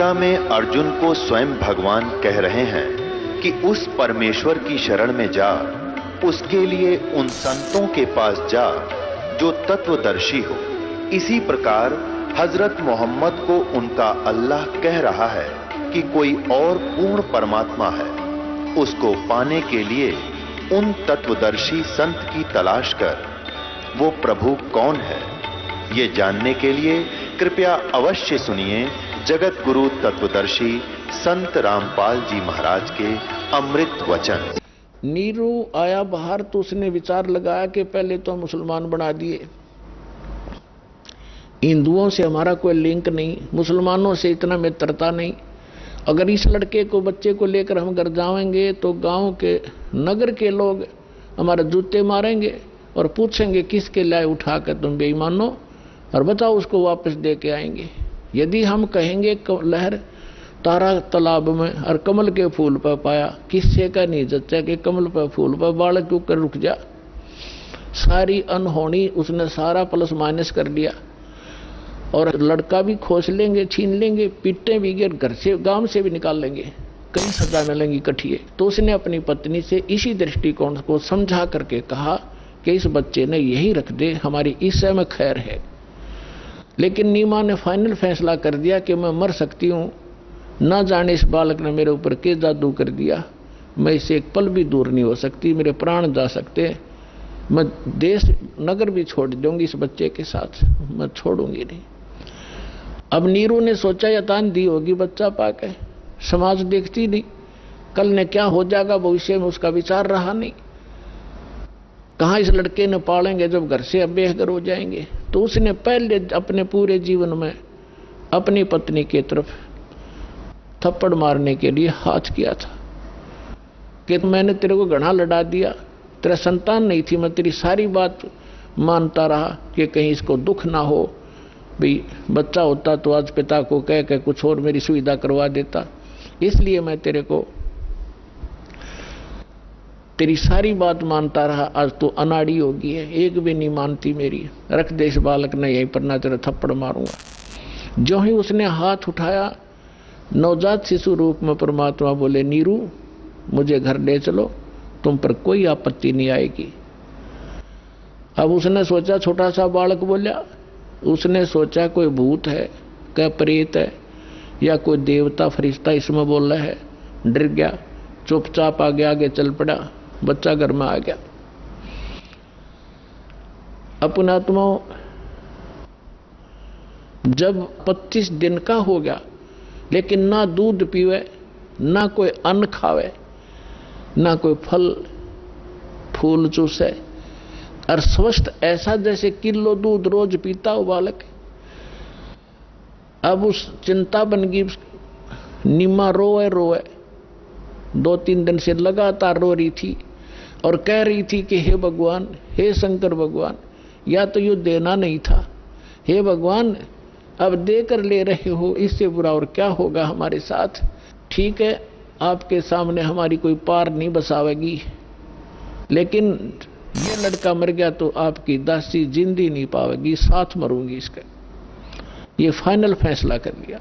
गीता में अर्जुन को स्वयं भगवान कह रहे हैं कि उस परमेश्वर की शरण में जा, उसके लिए उन संतों के पास जा जो तत्वदर्शी हो। इसी प्रकार हजरत मोहम्मद को उनका अल्लाह कह रहा है कि कोई और पूर्ण परमात्मा है। उसको पाने के लिए उन तत्वदर्शी संत की तलाश कर। वो प्रभु कौन है, ये जानने के लिए कृपया अवश्य सुनिए जगत गुरु तत्वदर्शी संत रामपाल जी महाराज के अमृत वचन। नीरू आया बाहर तो उसने विचार लगाया कि पहले तो मुसलमान बना दिए, हिंदुओं से हमारा कोई लिंक नहीं, मुसलमानों से इतना मित्रता नहीं। अगर इस लड़के को, बच्चे को लेकर हम घर जाएंगे तो गांव के, नगर के लोग हमारे जूते मारेंगे और पूछेंगे किसके लाए उठा कर तुम बेईमानो, और बताओ उसको वापस दे के आएंगे। यदि हम कहेंगे लहर तारा तालाब में और कमल के फूल पर पाया, किससे का नहीं जच्चा कि कमल पर फूल पर बालक क्यों कर रुक जा। सारी अनहोनी उसने सारा प्लस माइनस कर लिया, और लड़का भी खोस लेंगे, छीन लेंगे, पीटे भी गिर, घर से गांव से भी निकाल लेंगे, कई सजा मिलेंगी इकट्ठी। तो उसने अपनी पत्नी से इसी दृष्टिकोण को समझा करके कहा कि इस बच्चे ने यही रख दे, हमारी ईसा में खैर है। लेकिन नीमा ने फाइनल फैसला कर दिया कि मैं मर सकती हूँ, ना जाने इस बालक ने मेरे ऊपर के जादू कर दिया, मैं इससे एक पल भी दूर नहीं हो सकती, मेरे प्राण जा सकते, मैं देश नगर भी छोड़ दूंगी इस बच्चे के साथ, मैं छोड़ूंगी नहीं। अब नीरू ने सोचा यतान दी होगी बच्चा पाके, समाज देखती नहीं, कल ने क्या हो जाएगा भविष्य में उसका विचार रहा नहीं। कहाँ इस लड़के ने पालेंगे जब घर से अब बेघर हो जाएंगे। तो उसने पहले अपने पूरे जीवन में अपनी पत्नी की तरफ थप्पड़ मारने के लिए हाथ किया था कि मैंने तेरे को घड़ा लड़ा दिया, तेरा संतान नहीं थी, मैं तेरी सारी बात मानता रहा कि कहीं इसको दुख ना हो, भाई बच्चा होता तो आज पिता को कह के कुछ और मेरी सुविधा करवा देता, इसलिए मैं तेरे को तेरी सारी बात मानता रहा, आज तो अनाड़ी हो गई है, एक भी नहीं मानती मेरी, रख दे इस बालक ने यहीं पर, ना तेरा थप्पड़ मारूंगा। जो ही उसने हाथ उठाया, नवजात शिशु रूप में परमात्मा बोले नीरू मुझे घर ले चलो, तुम पर कोई आपत्ति नहीं आएगी। अब उसने सोचा, छोटा सा बालक बोला, उसने सोचा कोई भूत है, क्या प्रेत है, या कोई देवता फरिश्ता इसमें बोल रहा है, डर गया, चुपचाप आगे आगे चल पड़ा, बच्चा घर में आ गया। अपना आत्मा जब 25 दिन का हो गया, लेकिन ना दूध पीवे, ना कोई अन्न खावे, ना कोई फल फूल चूसे, और स्वस्थ ऐसा जैसे किलो दूध रोज पीता हो बालक। अब उस चिंता बन गई, नीमा रोए रोए 2-3 दिन से लगातार रो रही थी और कह रही थी कि हे भगवान, हे शंकर भगवान, या तो ये देना नहीं था, हे भगवान अब दे कर ले रहे हो, इससे बुरा और क्या होगा हमारे साथ। ठीक है, आपके सामने हमारी कोई पार नहीं बसावेगी, लेकिन ये लड़का मर गया तो आपकी दासी जिंदी नहीं पावेगी, साथ मरूंगी इसका। ये फाइनल फैसला कर लिया।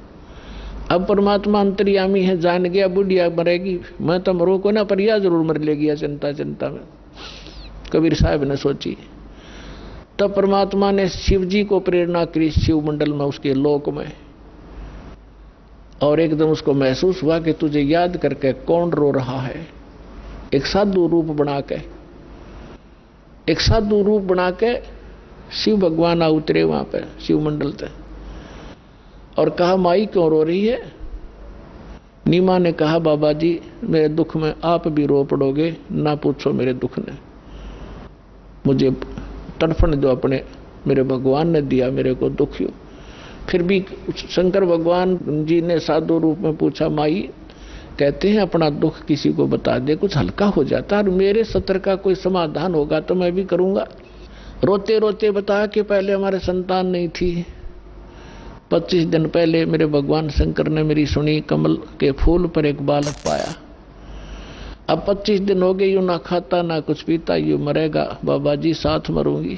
अब परमात्मा अंतर्यामी है, जान गया बुढ़िया मरेगी, मैं तो मरो को ना, पर यह जरूर मर लेगी चिंता चिंता में, कबीर साहब ने सोची। तब परमात्मा ने शिव जी को प्रेरणा करी शिव मंडल में, उसके लोक में, और एकदम उसको महसूस हुआ कि तुझे याद करके कौन रो रहा है। एक साधु रूप बना के शिव भगवान आ उतरे वहां पे शिव मंडल से, और कहा माई क्यों रो रही है। नीमा ने कहा बाबा जी मेरे दुख में आप भी रो पड़ोगे, ना पूछो मेरे दुख ने, मुझे तड़फन जो अपने मेरे भगवान ने दिया मेरे को दुख हो। फिर भी शंकर भगवान जी ने साधु रूप में पूछा माई, कहते हैं अपना दुख किसी को बता दे कुछ हल्का हो जाता, और मेरे सत्र का कोई समाधान होगा तो मैं भी करूंगा। रोते रोते बताया कि पहले हमारे संतान नहीं थी, 25 दिन पहले मेरे भगवान शंकर ने मेरी सुनी, कमल के फूल पर एक बालक पाया। अब 25 दिन हो गए, यूं ना खाता ना कुछ पीता, यूं मरेगा बाबा जी, साथ मरूंगी।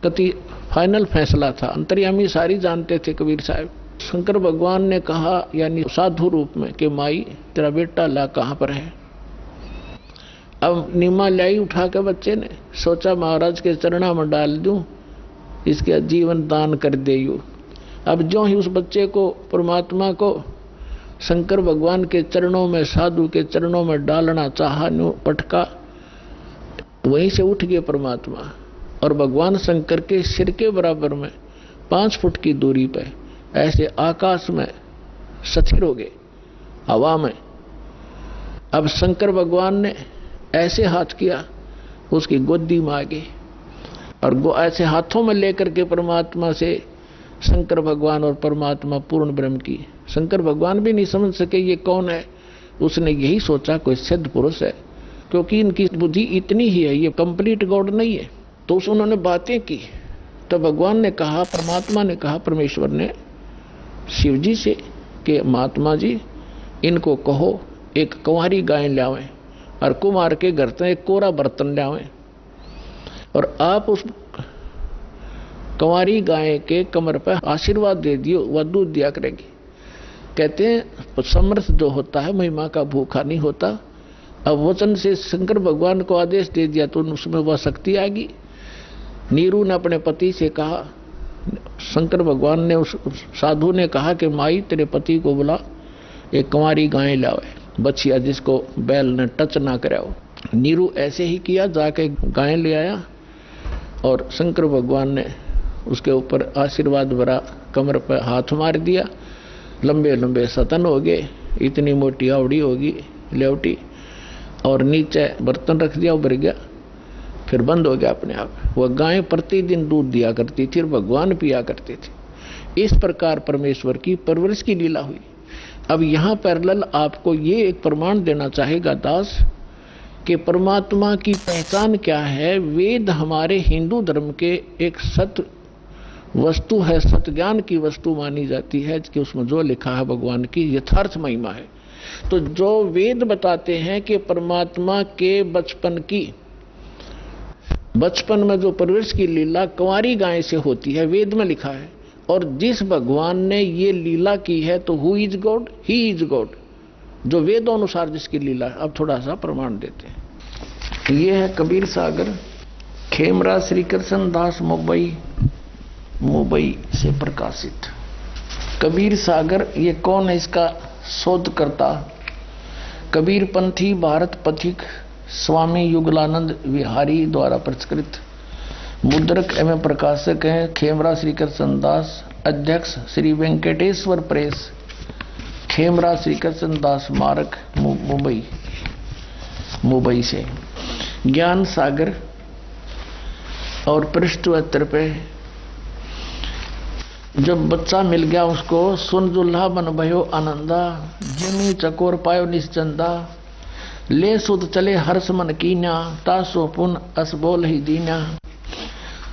कति फाइनल फैसला था, अंतर्यामी सारी जानते थे कबीर साहब। शंकर भगवान ने कहा, यानी साधु रूप में, कि माई तेरा बेटा ला कहाँ पर है। अब नीमा लाई उठा के बच्चे ने, सोचा महाराज के चरणों में डाल दूं, इसके जीवन दान कर देयू। अब जो ही उस बच्चे को, परमात्मा को शंकर भगवान के चरणों में, साधु के चरणों में डालना चाहा, न्यू पटका, वहीं से उठ गए परमात्मा और भगवान शंकर के सिर के बराबर में 5 फुट की दूरी पर ऐसे आकाश में स्थिर हो गए, हवा में। अब शंकर भगवान ने ऐसे हाथ किया, उसकी गोदी मांगी और ऐसे हाथों में लेकर के परमात्मा से शंकर भगवान और परमात्मा पूर्ण ब्रह्म की। शंकर भगवान भी नहीं समझ सके ये कौन है। उसने यही सोचा कोई सिद्ध पुरुष है, क्योंकि इनकी बुद्धि इतनी ही है, ये कंप्लीट गॉड नहीं है। तो उन्होंने बातें की, तो भगवान ने कहा, परमात्मा ने कहा, परमेश्वर ने शिव जी से कि महात्मा जी इनको कहो एक कुंवारी गाय लावें और कुमार के घर से एक कोरा बर्तन लावें और आप उस कुंवारी गाय के कमर पर आशीर्वाद दे दियो, वह दूध दिया करेगी। कहते हैं समर्थ जो होता है महिमा का भूखा नहीं होता। अब वचन से शंकर भगवान को आदेश दे दिया तो उसमें वह शक्ति आएगी। नीरू ने अपने पति से कहा, शंकर भगवान ने उस साधु ने कहा कि माई तेरे पति को बुला, एक कुंवारी गाय लावे, बछिया जिसको बैल ने टच ना कराओ। नीरू ऐसे ही किया, जाके गाय ले आया और शंकर भगवान ने उसके ऊपर आशीर्वाद भरा, कमर पर हाथ मार दिया। लंबे लंबे सतन हो गए, इतनी मोटी आवड़ी होगी लेवटी, और नीचे बर्तन रख दिया, उभर गया, फिर बंद हो गया अपने आप। वह गाय प्रतिदिन दूध दिया करती थी और भगवान पिया करते थे। इस प्रकार परमेश्वर की परवरिश की लीला हुई। अब यहाँ पैरेलल आपको ये एक प्रमाण देना चाहेगा दास कि परमात्मा की पहचान क्या है। वेद हमारे हिंदू धर्म के एक सत्य वस्तु है, सत्य ज्ञान की वस्तु मानी जाती है कि उसमें जो लिखा है भगवान की यथार्थ महिमा है। तो जो वेद बताते हैं कि परमात्मा के बचपन में जो परवरिश की लीला कुंवारी गाय से होती है, वेद में लिखा है। और जिस भगवान ने ये लीला की है तो who is God, he is God, जो वेदों अनुसार जिसकी लीला है। अब थोड़ा सा प्रमाण देते हैं। ये है कबीर सागर, खेमरा श्री कृष्ण दास मुंबई से प्रकाशित। कबीर सागर ये कौन है, इसका शोधकर्ता कबीर पंथी भारत पथिक स्वामी युगलानंद विहारी द्वारा प्रचलित मुद्रक एवं प्रकाशक हैं खेमरा श्री कृष्ण दास। अध्यक्ष श्री वेंकटेश्वर प्रेस, खेमरा श्री कृष्ण दास स्मारक, मुंबई से। ज्ञान सागर और पृष्ठ 72 पे, जब बच्चा मिल गया उसको, सुन दुल्हा बन भयो आनंदा, जमी चकोर पायो निश्चंदा, ले सुत चले हर्ष मन कीन्या, तासो पुन अस बोल ही दीन्या।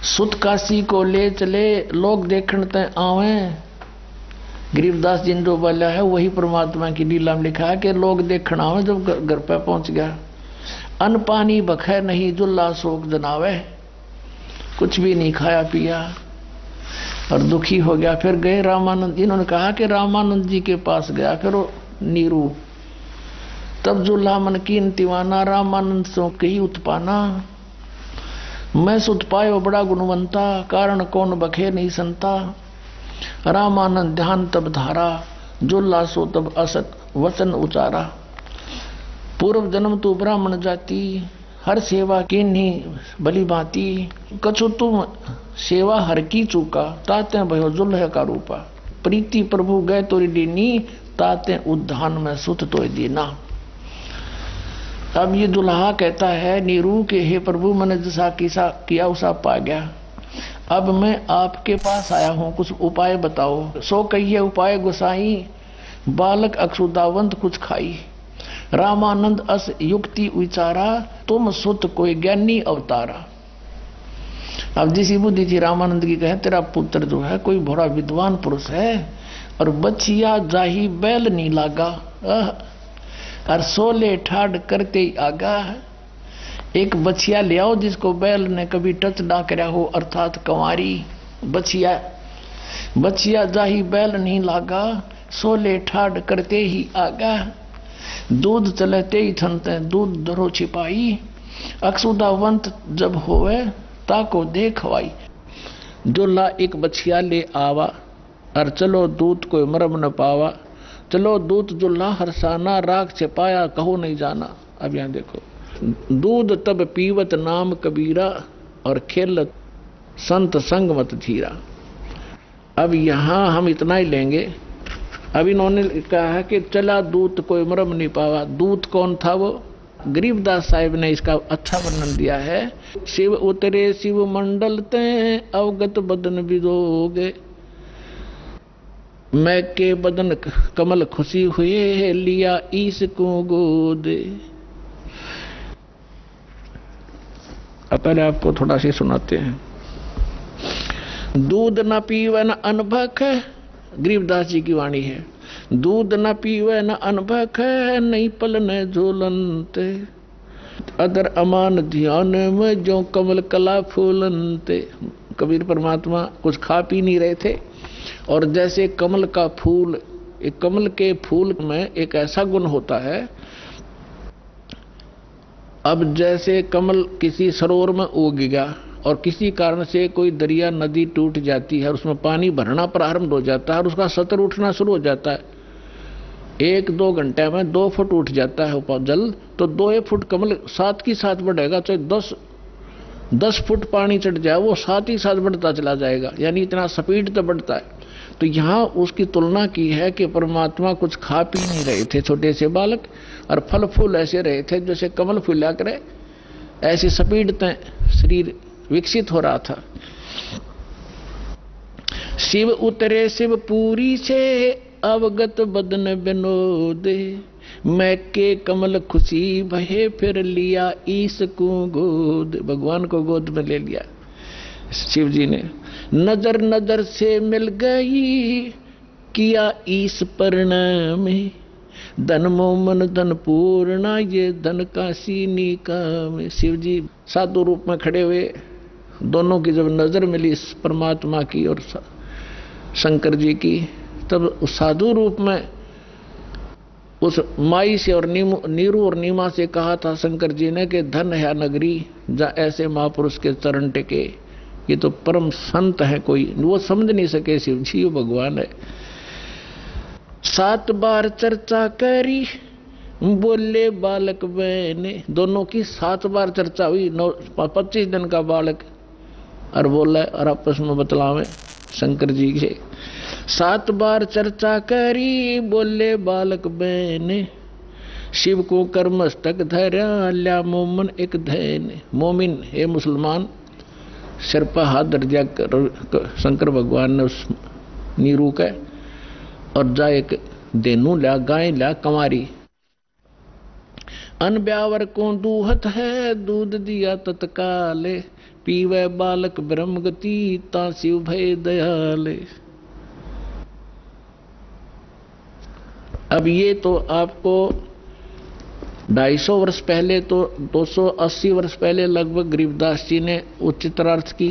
सुत काशी को ले चले लोग देखण तय आवे। गरीबदास जी ने जो बोला है वही परमात्मा की लीला में लिखा है कि लोग देखण आवे। जब घर पे पहुंच गया, अन्न पानी बखै नहीं जुल्ला शोक जनावे, कुछ भी नहीं खाया पिया और दुखी हो गया। फिर गए रामानंद, इन्होंने कहा कि रामानंद जी के पास गया। फिर वो नीरू, तब जुल्हा मन की दीवाना, रामानंद सो कही उत्पाना, मैं सुत पायो बड़ा गुणवंता, कारण कौन बखे नहीं संता। रामानंद ध्यान तब धारा, जुल्हा सो तब असत वचन उचारा। पूर्व जन्म तू ब्राह्मण जाति, हर सेवा की नहीं भली भांति। कछु तुम सेवा हर की चूका, ताते भयो जुल्ह का रूपा। प्रीति प्रभु गए तोरी दीनी, ताते उद्धान में सुत तो दीना। अब ये दुल्हा कहता है नीरू के, हे प्रभु मैंने जैसा किया उसा पा गया। अब मैं आपके पास आया हूँ, कुछ उपाय बताओ। सो कहिए उपाय गोसाई, बालक अक्षुदावंत कुछ खाई। रामानंद अस युक्ति विचारा, तुम सुत कोई ज्ञानी अवतारा। अब जिसी बुद्धि थी रामानंद की, कहे तेरा पुत्र जो है कोई बड़ा विद्वान पुरुष है और बचिया जाही बैल नहीं लागा, और सोले ठाड़ करते ही आगा। एक बछिया ले आओ जिसको बैल ने कभी टच ना कराया हो, अर्थात कंवारी बछिया। बचिया जाही बैल नहीं लागा, सोले ठाड करते ही आगा। दूध चलते ही थनते दूध दरो छिपाई, अक्षुदावंत जब होवे ताको देखवाई। जो ला एक बछिया ले आवा, और चलो दूत कोई मरम न पावा। चलो दूत जो ला हरसाना, राख छिपाया कहो नहीं जाना। अब यहाँ देखो, दूध तब पीवत नाम कबीरा, और खेलत संत संग मत धीरा। अब यहाँ हम इतना ही लेंगे। अब इन्होंने कहा है कि चला दूत कोई मरम नहीं पावा। दूत कौन था? वो गरीबदास साहिब ने इसका अच्छा वर्णन दिया है। शिव उतरे शिव मंडल ते, अवगत बदन बिदोगे। मैं के बदन कमल खुशी हुए, लिया ईस को गोदे। अब पहले आपको थोड़ा सी सुनाते हैं। दूध न पीवे न अनभक, गरीबदास जी की वाणी है। दूध न पीवे न अनभक, नहीं पलने झोलनते। अदर अमान ध्यान में जो कमल कला फूलनते। कबीर परमात्मा कुछ खा पी नहीं रहे थे, और जैसे कमल का फूल, एक कमल के फूल में एक ऐसा गुण होता है, अब जैसे कमल किसी सरोवर में उग गया और किसी कारण से कोई दरिया नदी टूट जाती है, उसमें पानी भरना प्रारंभ हो जाता है और उसका सतर उठना शुरू हो जाता है। 1-2 घंटे में 2 फुट उठ जाता है जल, तो 2 फुट कमल साथ की साथ बढ़ेगा। चाहे 10 फुट पानी चढ़ जाए, वो साथ ही साथ बढ़ता चला जाएगा, यानी इतना स्पीड तो बढ़ता है। तो यहाँ उसकी तुलना की है कि परमात्मा कुछ खा पी नहीं रहे थे छोटे से बालक, और फल फूल ऐसे रहे थे जैसे कमल फूला करे, ऐसी स्पीड तय शरीर विकसित हो रहा था। शिव उतरे शिव पूरी से, अवगत बदन बिनोदे। मैं के कमल खुशी भये, फिर लिया ईस को गोद। भगवान को गोद में ले लिया शिव जी ने। नजर नजर से मिल गई, किया ईस प्रणाम। धन मोमन धन पूर्णा, ये धन का सीनी काम। शिव जी साधु रूप में खड़े हुए, दोनों की जब नजर मिली परमात्मा की और शंकर जी की, तब उस साधु रूप में उस माई से और नीरू और नीमा से कहा था शंकर जी ने कि धन है नगरी जा ऐसे महापुरुष के चरण टिके। ये तो परम संत है, कोई वो समझ नहीं सके शिव जी वो भगवान है। 7 बार चर्चा करी, बोले बालक बहने। दोनों की 7 बार चर्चा हुई। 25 दिन का बालक और बोला और आपस में बतलावे शंकर जी से। 7 बार चर्चा करी, बोले बालक बहने। शिव को कर मस्तक धरा, ल्या मोमन एक धैन। मोमिन हे मुसलमान, सिर पर हाथ धर दिया शंकर भगवान ने उस नीरू का, और जा एक देनू ल्या, गाय ल्या कंवारी। अन ब्यावर को दूहत है, दूध दिया तत्काले। पीवे बालक ब्रह्म गति, ता शिव भय दयाले। अब ये तो आपको 250 वर्ष पहले, तो 280 वर्ष पहले लगभग गरीबदास जी ने उच्चतरार्थ की।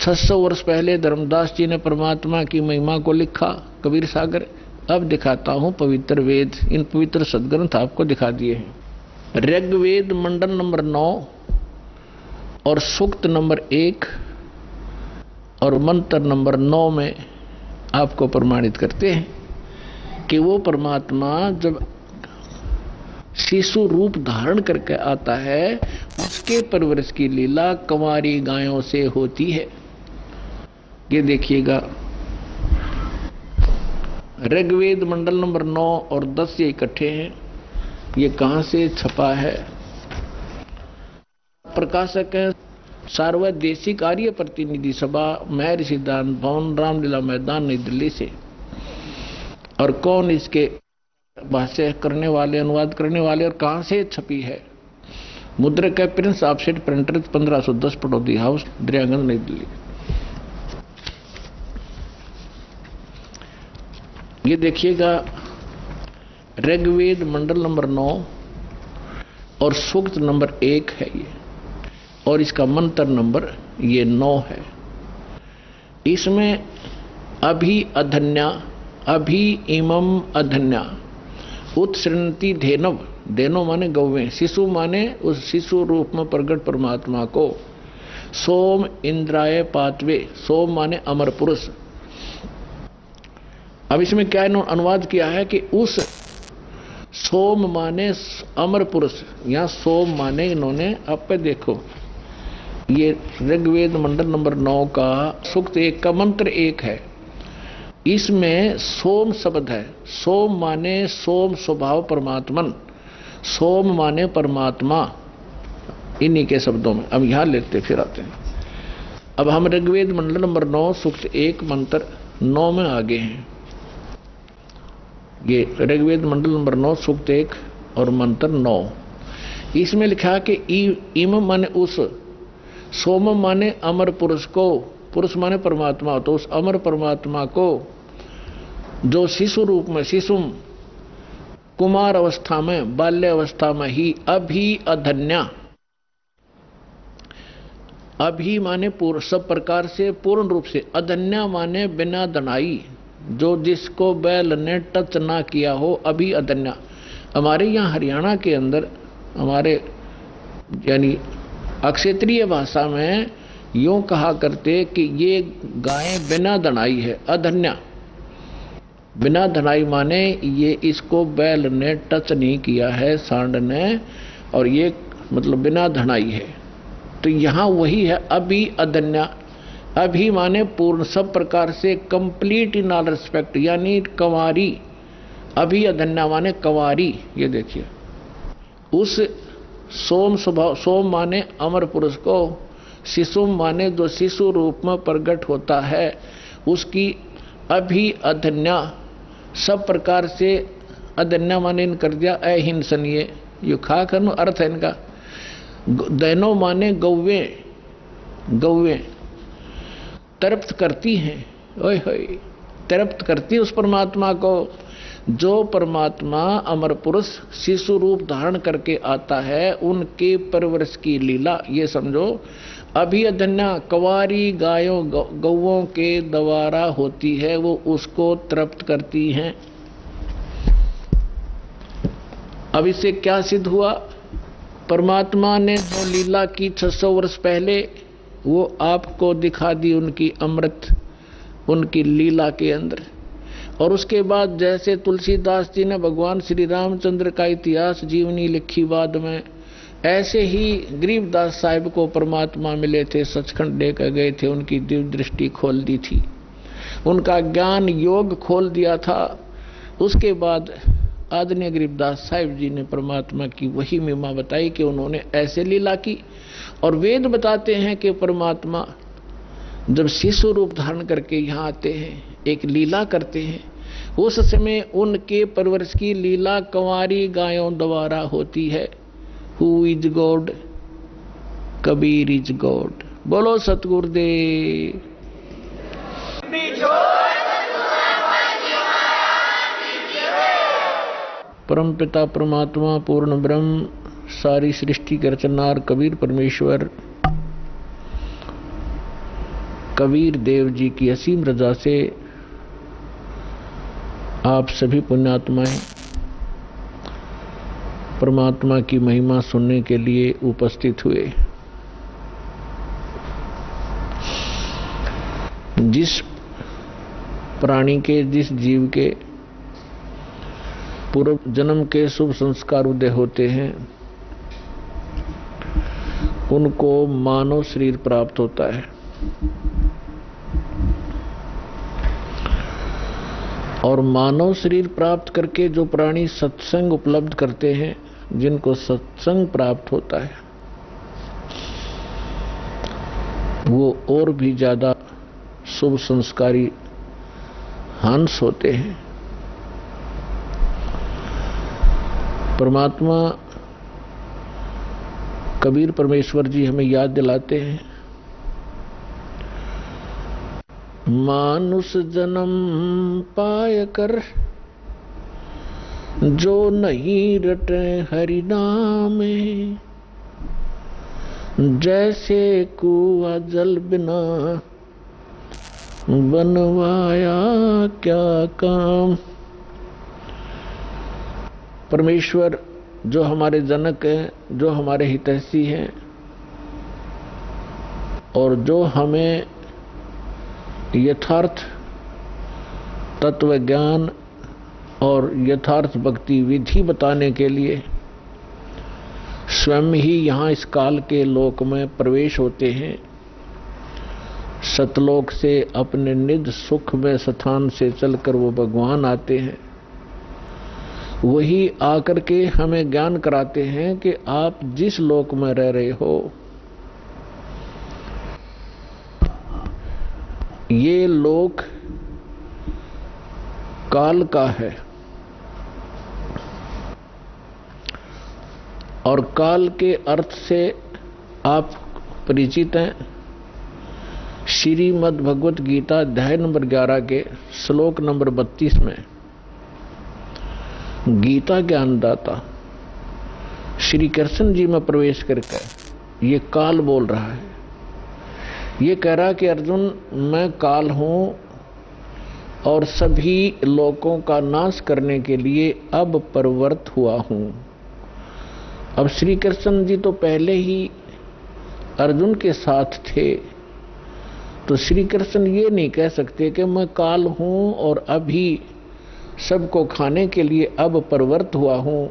600 वर्ष पहले धर्मदास जी ने परमात्मा की महिमा को लिखा, कबीर सागर। अब दिखाता हूं पवित्र वेद, इन पवित्र सदग्रंथ आपको दिखा दिए हैं। ऋग्वेद मंडल नंबर 9 और सूक्त नंबर 1 और मंत्र नंबर 9 में आपको प्रमाणित करते हैं कि वो परमात्मा जब शिशु रूप धारण करके आता है, उसके परवरिश की लीला कंवारी गायों से होती है। ये देखिएगा, ऋग्वेद मंडल नंबर 9 और 10 ये इकट्ठे हैं। ये कहां से छपा है? प्रकाशक है सार्वदेशिक आर्य प्रतिनिधि सभा, महर्षि सिद्धांत भवन, रामलीला मैदान, नई दिल्ली से। और कौन इसके भाष्य करने वाले, अनुवाद करने वाले, और कहां से छपी है? मुद्रक है Prince offset printer, 1510 Pataudi house, Daryaganj, नई दिल्ली। ये देखिएगा, ऋग्वेद मंडल नंबर 9 और सूक्त नंबर 1 है ये, और इसका मंत्र नंबर ये 9 है। इसमें अभि अधन्या, अभि इमम अधन्या उत्सृणति धेनव, धेनो माने गौवें, शिशु माने उस शिशु रूप में प्रकट परमात्मा को, सोम इंद्राय पातवे, सोम माने अमर पुरुष। अब इसमें क्या इन्होंने अनुवाद किया है कि उस सोम माने अमर पुरुष, यहां सोम माने इन्होंने, अब पे देखो ये ऋग्वेद मंडल नंबर 9 का सूक्त 1 का मंत्र 1 है, इसमें सोम शब्द है। सोम माने सोम स्वभाव परमात्मन, सोम माने परमात्मा, इन्हीं के शब्दों में। अब यहां लेते फिर आते हैं। अब हम ऋग्वेद मंडल नंबर 9 सूक्त 1 मंत्र 9 में आगे हैं। ये ऋग्वेद मंडल नंबर 9 सूक्त 1 और मंत्र 9, इसमें लिखा कि इम माने उस, सोम माने अमर पुरुष को, पुरुष माने परमात्मा, तो उस अमर परमात्मा को जो शिशु रूप में, शिशु कुमार अवस्था में, बाल्य अवस्था में ही अभि अधन्या, अभि माने पूर्ण, सब प्रकार से पूर्ण रूप से, अधन्या माने बिना दनाई, जो जिसको बैल ने टच ना किया हो, अभि अधन्या। हमारे यहाँ हरियाणा के अंदर हमारे यानी अक्षेत्रीय भाषा में यूं कहा करते कि ये गाय बिना दनाई है, अधन्या। बिना धनाई माने ये इसको बैल ने टच नहीं किया है, सांड ने, और ये मतलब बिना धनाई है। तो यहाँ वही है अभि अधन्या। अभि माने पूर्ण, सब प्रकार से कंप्लीट इन ऑल रिस्पेक्ट, यानी कंवारी। अभि अधन्या माने कंवारी। ये देखिए उस सोम स्वभाव, सोम माने अमर पुरुष को, शिशु माने जो शिशु रूप में प्रकट होता है, उसकी अभि अधन्या, सब प्रकार से, अधन्या माने इन कर दिया अहिंसनीय, ये खा कर अर्थ है इनका। दैनो माने गौवे, गौवे तृप्त करती हैं, ओए होए तृप्त करती उस परमात्मा को, जो परमात्मा अमर पुरुष शिशु रूप धारण करके आता है, उनके परवरिश की लीला। ये समझो अभी अधन्या कंवारी गायों गौओं के द्वारा होती है, वो उसको तृप्त करती हैं। अब इससे क्या सिद्ध हुआ? परमात्मा ने जो लीला की 600 वर्ष पहले, वो आपको दिखा दी उनकी अमृत, उनकी लीला के अंदर। और उसके बाद जैसे तुलसीदास जी ने भगवान श्री रामचंद्र का इतिहास जीवनी लिखी बाद में, ऐसे ही गरीबदास साहिब को परमात्मा मिले थे, सचखंड लेकर गए थे, उनकी दिव्य दृष्टि खोल दी थी, उनका ज्ञान योग खोल दिया था। उसके बाद आदरणीय गरीबदास साहिब जी ने परमात्मा की वही महिमा बताई कि उन्होंने ऐसे लीला की। और वेद बताते हैं कि परमात्मा जब शिशु रूप धारण करके यहाँ आते हैं, एक लीला करते हैं, उस समय उनके परवरिश की लीला कंवारी गायों द्वारा होती है। Who is God? Kabir is God. बोलो सतगुरुदेव। परम पिता परमात्मा पूर्ण ब्रह्म, सारी सृष्टि के रचनहार कबीर परमेश्वर, कबीर देव जी की असीम रजा से आप सभी पुण्यात्माएं परमात्मा की महिमा सुनने के लिए उपस्थित हुए। जिस प्राणी के, जिस जीव के पूर्व जन्म के शुभ संस्कार उदय होते हैं, उनको मानव शरीर प्राप्त होता है। और मानव शरीर प्राप्त करके जो प्राणी सत्संग उपलब्ध करते हैं, जिनको सत्संग प्राप्त होता है, वो और भी ज्यादा शुभ संस्कारी हंस होते हैं। परमात्मा कबीर परमेश्वर जी हमें याद दिलाते हैं, मानुष जन्म पाय कर जो नहीं रटे हरि नामे, जैसे कुआं जल बिना बनवाया क्या काम। परमेश्वर जो हमारे जनक हैं, जो हमारे हितैषी हैं और जो हमें यथार्थ तत्व ज्ञान और यथार्थ भक्ति विधि बताने के लिए स्वयं ही यहाँ इस काल के लोक में प्रवेश होते हैं। सतलोक से अपने निज सुख में स्थान से चलकर वो भगवान आते हैं। वही आकर के हमें ज्ञान कराते हैं कि आप जिस लोक में रह रहे हो ये लोक काल का है और काल के अर्थ से आप परिचित हैं। श्रीमद् भगवत गीता अध्याय नंबर 11 के श्लोक नंबर 32 में गीता ज्ञानदाता श्री कृष्ण जी में प्रवेश करके ये काल बोल रहा है। ये कह रहा कि अर्जुन मैं काल हूं और सभी लोकों का नाश करने के लिए अब प्रवृत्त हुआ हूं। अब श्री कृष्ण जी तो पहले ही अर्जुन के साथ थे, तो श्री कृष्ण ये नहीं कह सकते कि मैं काल हूं और अभी सबको खाने के लिए अब प्रवृत्त हुआ हूं,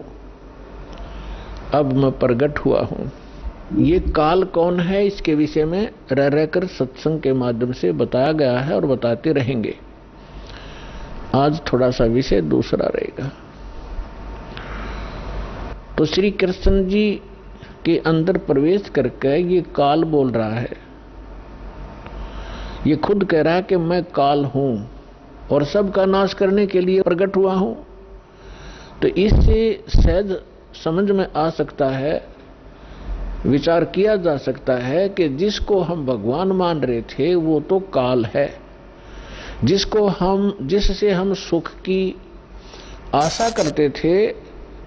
अब मैं प्रकट हुआ हूं। ये काल कौन है इसके विषय में रह रहकर सत्संग के माध्यम से बताया गया है और बताते रहेंगे। आज थोड़ा सा विषय दूसरा रहेगा। तो श्री कृष्ण जी के अंदर प्रवेश करके ये काल बोल रहा है। ये खुद कह रहा है कि मैं काल हूं और सबका नाश करने के लिए प्रकट हुआ हूं। तो इससे सहज समझ में आ सकता है, विचार किया जा सकता है कि जिसको हम भगवान मान रहे थे वो तो काल है। जिससे हम सुख की आशा करते थे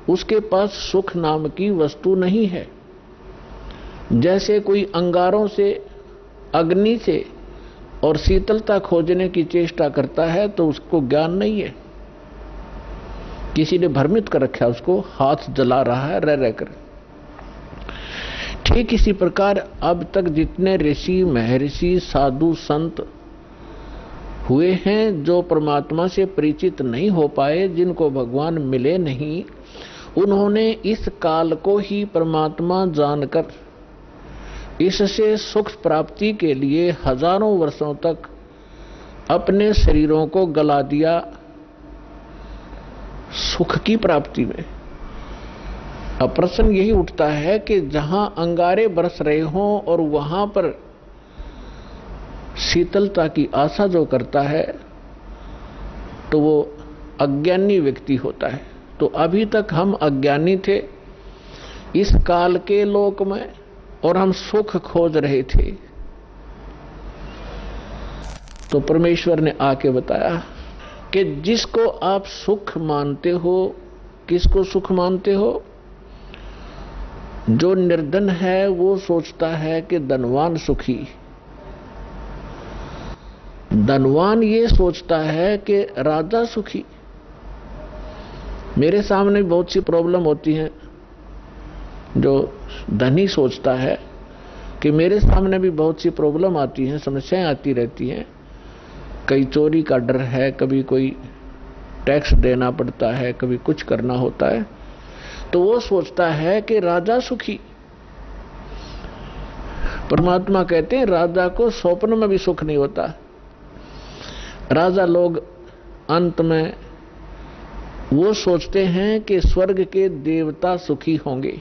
उसके पास सुख नाम की वस्तु नहीं है। जैसे कोई अंगारों से, अग्नि से और शीतलता खोजने की चेष्टा करता है तो उसको ज्ञान नहीं है। किसी ने भ्रमित कर रखा है, उसको हाथ जला रहा है रह रहकर। ठीक इसी प्रकार अब तक जितने ऋषि, महर्षि, साधु, संत हुए हैं जो परमात्मा से परिचित नहीं हो पाए, जिनको भगवान मिले नहीं, उन्होंने इस काल को ही परमात्मा जानकर इससे सुख प्राप्ति के लिए हजारों वर्षों तक अपने शरीरों को गला दिया सुख की प्राप्ति में। अब प्रश्न यही उठता है कि जहां अंगारे बरस रहे हों और वहां पर शीतलता की आशा जो करता है तो वो अज्ञानी व्यक्ति होता है। तो अभी तक हम अज्ञानी थे इस काल के लोक में और हम सुख खोज रहे थे। तो परमेश्वर ने आके बताया कि जिसको आप सुख मानते हो, किसको सुख मानते हो? जो निर्धन है वो सोचता है कि धनवान सुखी, धनवान ये सोचता है कि राजा सुखी। मेरे सामने बहुत सी प्रॉब्लम होती है। जो धनी सोचता है कि मेरे सामने भी बहुत सी प्रॉब्लम आती हैं, समस्याएं आती रहती हैं। कई चोरी का डर है, कभी कोई टैक्स देना पड़ता है, कभी कुछ करना होता है, तो वो सोचता है कि राजा सुखी। परमात्मा कहते हैं राजा को स्वप्न में भी सुख नहीं होता। राजा लोग अंत में वो सोचते हैं कि स्वर्ग के देवता सुखी होंगे।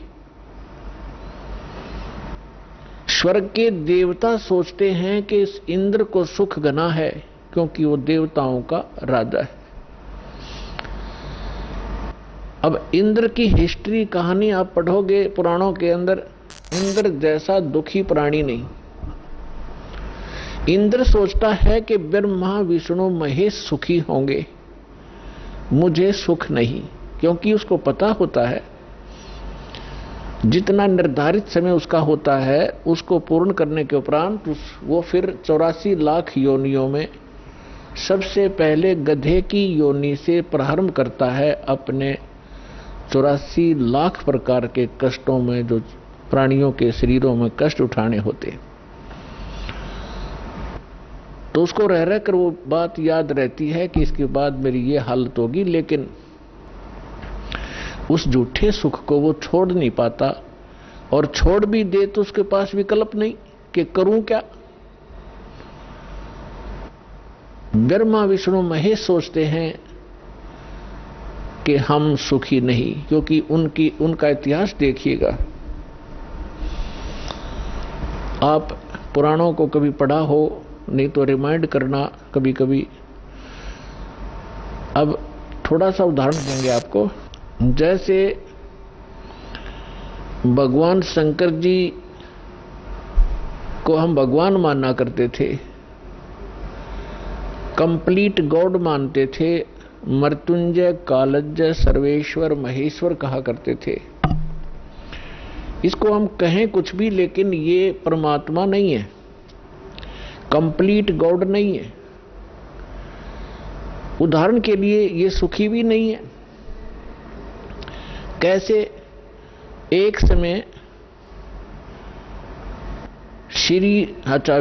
स्वर्ग के देवता सोचते हैं कि इस इंद्र को सुख घना है क्योंकि वो देवताओं का राजा है। अब इंद्र की हिस्ट्री, कहानी आप पढ़ोगे पुराणों के अंदर, इंद्र जैसा दुखी प्राणी नहीं। इंद्र सोचता है कि ब्रह्मा, विष्णु, महेश सुखी होंगे, मुझे सुख नहीं, क्योंकि उसको पता होता है जितना निर्धारित समय उसका होता है उसको पूर्ण करने के उपरांत वो फिर 84 लाख योनियों में सबसे पहले गधे की योनि से प्रारंभ करता है अपने 84 लाख प्रकार के कष्टों में, जो प्राणियों के शरीरों में कष्ट उठाने होते, तो उसको रह रह कर वो बात याद रहती है कि इसके बाद मेरी ये हालत होगी, लेकिन उस झूठे सुख को वो छोड़ नहीं पाता, और छोड़ भी दे तो उसके पास विकल्प नहीं कि करूं क्या। ब्रह्मा विष्णु महेश सोचते हैं कि हम सुखी नहीं, क्योंकि उनका इतिहास देखिएगा। आप पुराणों को कभी पढ़ा हो, नहीं तो रिमाइंड करना कभी कभी। अब थोड़ा सा उदाहरण देंगे आपको। जैसे भगवान शंकर जी को हम भगवान माना करते थे, कंप्लीट गॉड मानते थे, मृत्युंजय, कालज्जय, सर्वेश्वर, महेश्वर कहा करते थे। इसको हम कहें कुछ भी, लेकिन ये परमात्मा नहीं है, कंप्लीट गॉड नहीं है। उदाहरण के लिए ये सुखी भी नहीं है। कैसे? एक समय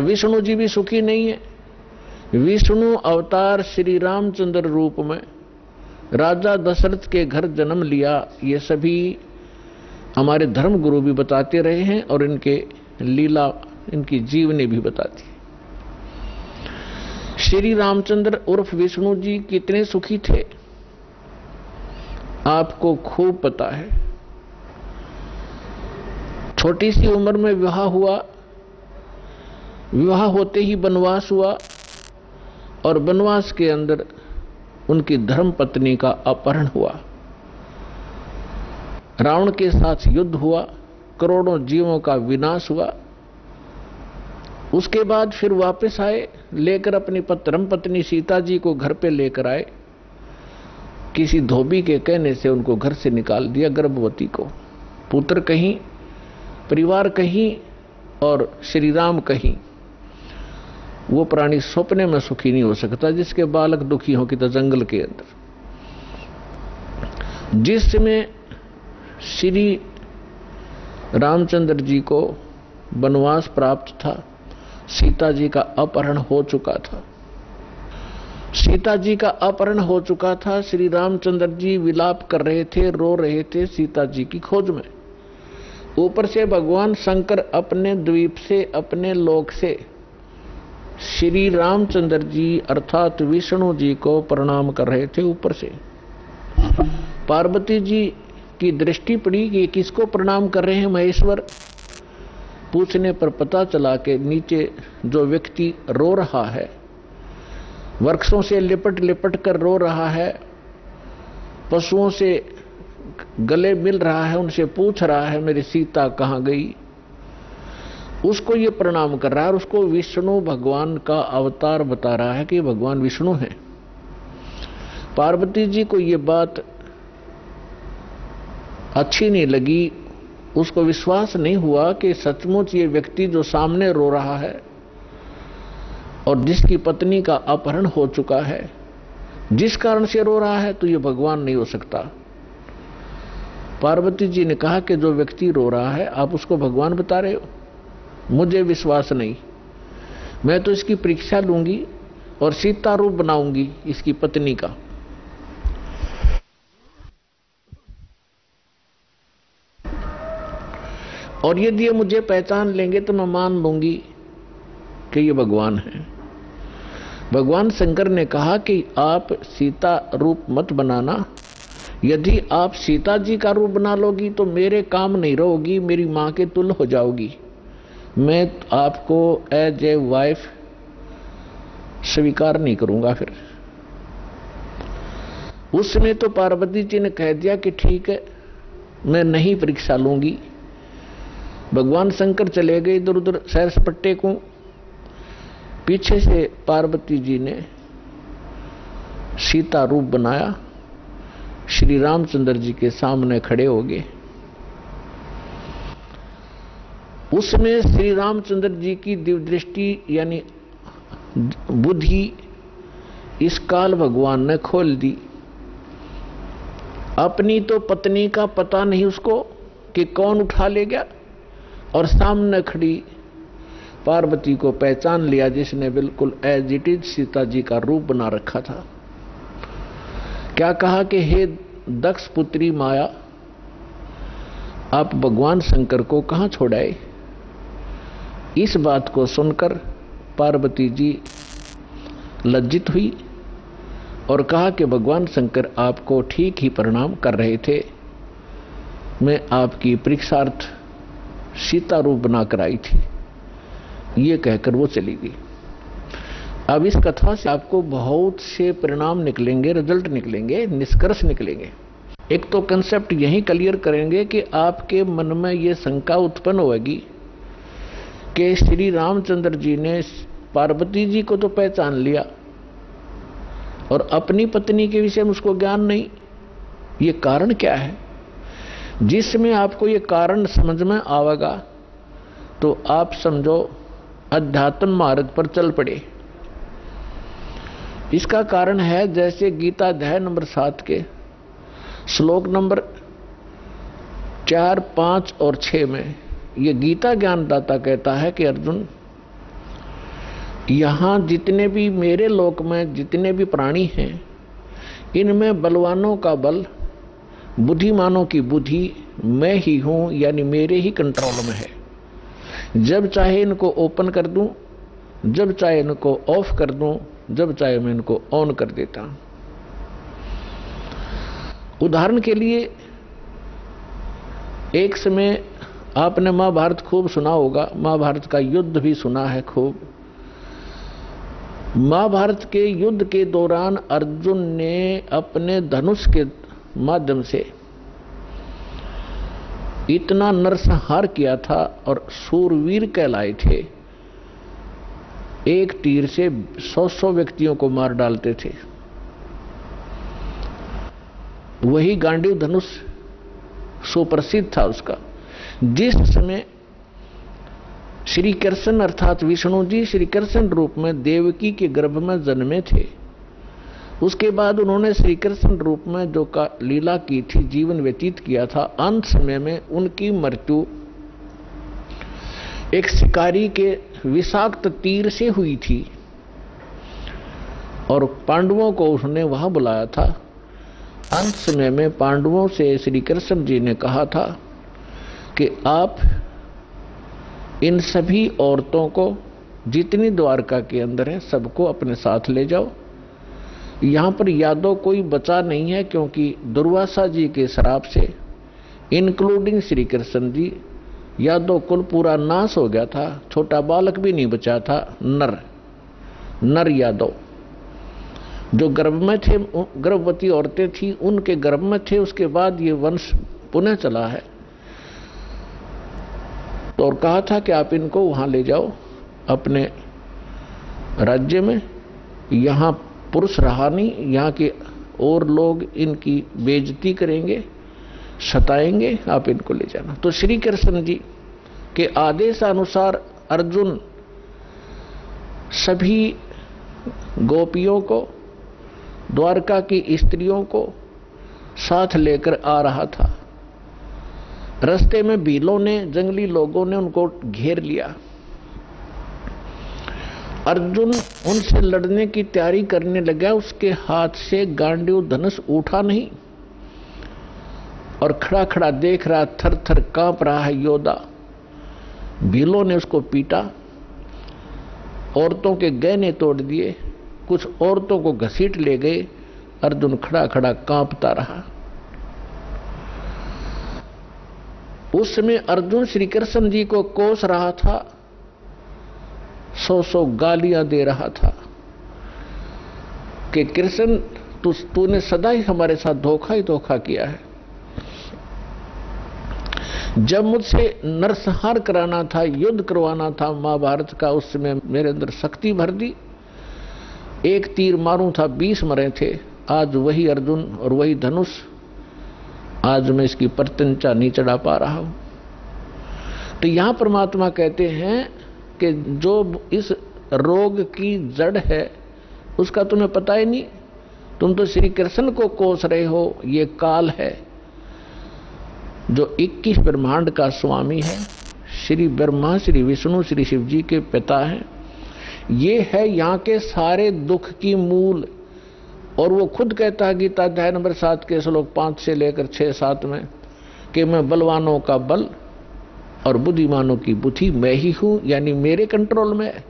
विष्णु जी भी सुखी नहीं है। विष्णु अवतार श्री रामचंद्र रूप में राजा दशरथ के घर जन्म लिया, ये सभी हमारे धर्म गुरु भी बताते रहे हैं, और इनके लीला, इनकी जीवनी भी बताती है। श्री रामचंद्र उर्फ विष्णु जी कितने सुखी थे, आपको खूब पता है। छोटी सी उम्र में विवाह हुआ, विवाह होते ही वनवास हुआ, और वनवास के अंदर उनकी धर्म पत्नी का अपहरण हुआ। रावण के साथ युद्ध हुआ, करोड़ों जीवों का विनाश हुआ। उसके बाद फिर वापस आए, लेकर अपनी धर्म पत्नी सीता जी को घर पे लेकर आए। किसी धोबी के कहने से उनको घर से निकाल दिया, गर्भवती को। पुत्र कहीं, परिवार कहीं, और श्री राम कहीं। वो प्राणी सपने में सुखी नहीं हो सकता जिसके बालक दुखी हो कि तो जंगल के अंदर। जिस समय श्री रामचंद्र जी को वनवास प्राप्त था, सीता जी का अपहरण हो चुका था। सीता जी का अपहरण हो चुका था। श्री रामचंद्र जी विलाप कर रहे थे, रो रहे थे सीता जी की खोज में। ऊपर से भगवान शंकर अपने द्वीप से, अपने लोक से श्री रामचंद्र जी अर्थात विष्णु जी को प्रणाम कर रहे थे। ऊपर से पार्वती जी की दृष्टि पड़ी कि किसको प्रणाम कर रहे हैं महेश्वर। पूछने पर पता चला कि नीचे जो व्यक्ति रो रहा है, वृक्षों से लिपट लिपट कर रो रहा है, पशुओं से गले मिल रहा है, उनसे पूछ रहा है मेरी सीता कहाँ गई, उसको ये प्रणाम कर रहा है। और उसको विष्णु भगवान का अवतार बता रहा है कि भगवान विष्णु हैं। पार्वती जी को ये बात अच्छी नहीं लगी, उसको विश्वास नहीं हुआ कि सचमुच ये व्यक्ति जो सामने रो रहा है और जिसकी पत्नी का अपहरण हो चुका है, जिस कारण से रो रहा है, तो ये भगवान नहीं हो सकता। पार्वती जी ने कहा कि जो व्यक्ति रो रहा है आप उसको भगवान बता रहे हो, मुझे विश्वास नहीं। मैं तो इसकी परीक्षा लूंगी और सीता रूप बनाऊंगी इसकी पत्नी का। और यदि ये मुझे पहचान लेंगे तो मैं मान लूंगी कि ये भगवान है। भगवान शंकर ने कहा कि आप सीता रूप मत बनाना। यदि आप सीता जी का रूप बना लोगी तो मेरे काम नहीं रहोगी, मेरी मां के तुल्य हो जाओगी। मैं आपको एज ए वाइफ स्वीकार नहीं करूंगा। फिर उस समय तो पार्वती जी ने कह दिया कि ठीक है, मैं नहीं परीक्षा लूंगी। भगवान शंकर चले गए इधर उधर सैर सपट्टे को। पीछे से पार्वती जी ने सीता रूप बनाया, श्री रामचंद्र जी के सामने खड़े हो गए। उसमें श्री रामचंद्र जी की दिव्य दृष्टि यानी बुद्धि इस काल भगवान ने खोल दी। अपनी तो पत्नी का पता नहीं उसको कि कौन उठा ले गया, और सामने खड़ी पार्वती को पहचान लिया, जिसने बिल्कुल as it is Sita ji का रूप बना रखा था। क्या कहा कि हे दक्ष पुत्री माया, आप भगवान शंकर को कहां छोड़ाए। इस बात को सुनकर पार्वती जी लज्जित हुई और कहा कि भगवान शंकर आपको ठीक ही प्रणाम कर रहे थे, मैं आपकी परीक्षार्थ सीता रूप बनाकर आई थी। ये कहकर वो चली गई। अब इस कथा से आपको बहुत से परिणाम निकलेंगे, रिजल्ट निकलेंगे, निष्कर्ष निकलेंगे। एक तो कंसेप्ट यही क्लियर करेंगे कि आपके मन में ये शंका उत्पन्न होगी कि श्री रामचंद्र जी ने पार्वती जी को तो पहचान लिया और अपनी पत्नी के विषय में उसको ज्ञान नहीं। ये कारण क्या है? जिसमें आपको ये कारण समझ में आवेगा तो आप समझो अध्यात्म मार्ग पर चल पड़े। इसका कारण है, जैसे गीता अध्याय नंबर 7 के श्लोक नंबर 4, 5 और 6 में ये गीता ज्ञानदाता कहता है कि अर्जुन, यहां जितने भी मेरे लोक में जितने भी प्राणी हैं, इनमें बलवानों का बल, बुद्धिमानों की बुद्धि मैं ही हूं, यानी मेरे ही कंट्रोल में है। जब चाहे इनको ओपन कर दूं, जब चाहे इनको ऑफ कर दूं, जब चाहे मैं इनको ऑन कर देता हूं। उदाहरण के लिए, एक समय आपने महाभारत खूब सुना होगा, महाभारत का युद्ध भी सुना है खूब। महाभारत के युद्ध के दौरान अर्जुन ने अपने धनुष के माध्यम से इतना नरसंहार किया था और शूरवीर कहलाए थे। एक तीर से 100 व्यक्तियों को मार डालते थे। वही गांडीव धनुष सुप्रसिद्ध था उसका। जिस समय श्री कृष्ण अर्थात विष्णु जी श्री कृष्ण रूप में देवकी के गर्भ में जन्मे थे, उसके बाद उन्होंने श्री कृष्ण रूप में जो का लीला की थी, जीवन व्यतीत किया था, अंत समय में उनकी मृत्यु एक शिकारी के विषाक्त तीर से हुई थी और पांडवों को उसने वहां बुलाया था। अंत समय में पांडवों से श्री कृष्ण जी ने कहा था कि आप इन सभी औरतों को, जितनी द्वारका के अंदर है, सबको अपने साथ ले जाओ। यहां पर यादव कोई बचा नहीं है, क्योंकि दुर्वासा जी के श्राप से इंक्लूडिंग श्री कृष्ण जी यादव कुल पूरा नाश हो गया था। छोटा बालक भी नहीं बचा था। नर यादव जो गर्भ में थे, गर्भवती औरतें थी, उनके गर्भ में थे। उसके बाद ये वंश पुनः चला है। तो और कहा था कि आप इनको वहां ले जाओ अपने राज्य में। यहां पुरुष रहा नहीं, यहाँ के और लोग इनकी बेइज्जती करेंगे, सताएंगे, आप इनको ले जाना। तो श्री कृष्ण जी के आदेशानुसार अर्जुन सभी गोपियों को, द्वारका की स्त्रियों को साथ लेकर आ रहा था। रास्ते में भीलों ने, जंगली लोगों ने उनको घेर लिया। अर्जुन उनसे लड़ने की तैयारी करने लगा। उसके हाथ से गांडीव धनुष उठा नहीं और खड़ा खड़ा देख रहा, थर थर कांप रहा है योद्धा। भीलों ने उसको पीटा, औरतों के गहने तोड़ दिए, कुछ औरतों को घसीट ले गए। अर्जुन खड़ा खड़ा कांपता रहा। उस समय अर्जुन श्री कृष्ण जी को कोस रहा था, 100 गालियां दे रहा था कि कृष्ण तूने सदा ही हमारे साथ धोखा ही धोखा किया है। जब मुझसे नरसंहार कराना था, युद्ध करवाना था महाभारत का, उस समय मेरे अंदर शक्ति भर दी। एक तीर मारूं था 20 मरे थे। आज वही अर्जुन और वही धनुष, आज मैं इसकी प्रत्यंचा नहीं चढ़ा पा रहा हूं। तो यहां परमात्मा कहते हैं कि जो इस रोग की जड़ है, उसका तुम्हें पता ही नहीं। तुम तो श्री कृष्ण को कोस रहे हो। ये काल है जो 21 ब्रह्मांड का स्वामी है। श्री ब्रह्मा, श्री विष्णु, श्री शिव जी के पिता हैं। ये है यहाँ के सारे दुख की मूल। और वो खुद कहता है गीता अध्याय नंबर 7 के श्लोक 5 से लेकर 6-7 में कि मैं बलवानों का बल और बुद्धिमानों की बुद्धि मैं ही हूं, यानी मेरे कंट्रोल में।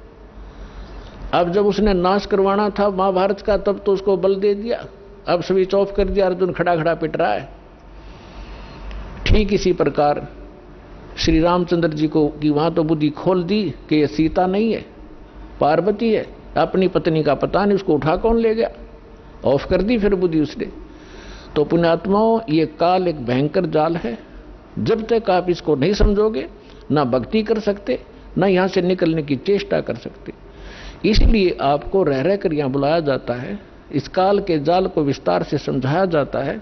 अब जब उसने नाश करवाना था महाभारत का, तब तो उसको बल दे दिया, अब स्विच ऑफ कर दिया, अर्जुन खड़ा खड़ा पिट रहा है। ठीक इसी प्रकार श्री रामचंद्र जी को कि वहां तो बुद्धि खोल दी कि ये सीता नहीं है, पार्वती है, अपनी पत्नी का पता नहीं, उसको उठा कौन ले गया, ऑफ कर दी फिर बुद्धि उसने। तो पुण्यात्माओं, ये काल एक भयंकर जाल है। जब तक आप इसको नहीं समझोगे, ना भक्ति कर सकते, ना यहां से निकलने की चेष्टा कर सकते। इसलिए आपको रह रह कर यहां बुलाया जाता है, इस काल के जाल को विस्तार से समझाया जाता है,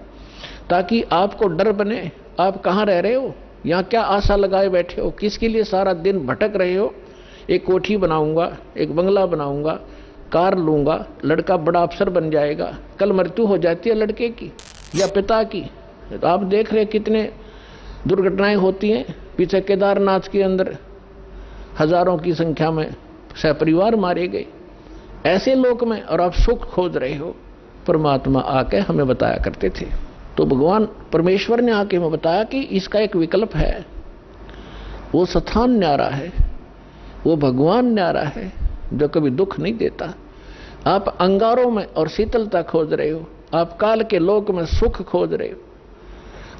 ताकि आपको डर बने। आप कहाँ रह रहे हो, यहाँ क्या आशा लगाए बैठे हो, किसके लिए सारा दिन भटक रहे हो। एक कोठी बनाऊंगा, एक बंगला बनाऊंगा, कार लूंगा, लड़का बड़ा अफसर बन जाएगा, कल मृत्यु हो जाती है लड़के की या पिता की। तो आप देख रहे कितने दुर्घटनाएं होती हैं। पीछे केदारनाथ के अंदर हजारों की संख्या में सहपरिवार मारे गए ऐसे लोक में, और आप सुख खोज रहे हो। परमात्मा आके हमें बताया करते थे। तो भगवान परमेश्वर ने आके हमें बताया कि इसका एक विकल्प है। वो स्थान न्यारा है, वो भगवान न्यारा है जो कभी दुख नहीं देता। आप अंगारों में और शीतलता खोज रहे हो, आप काल के लोक में सुख खोज रहे हो।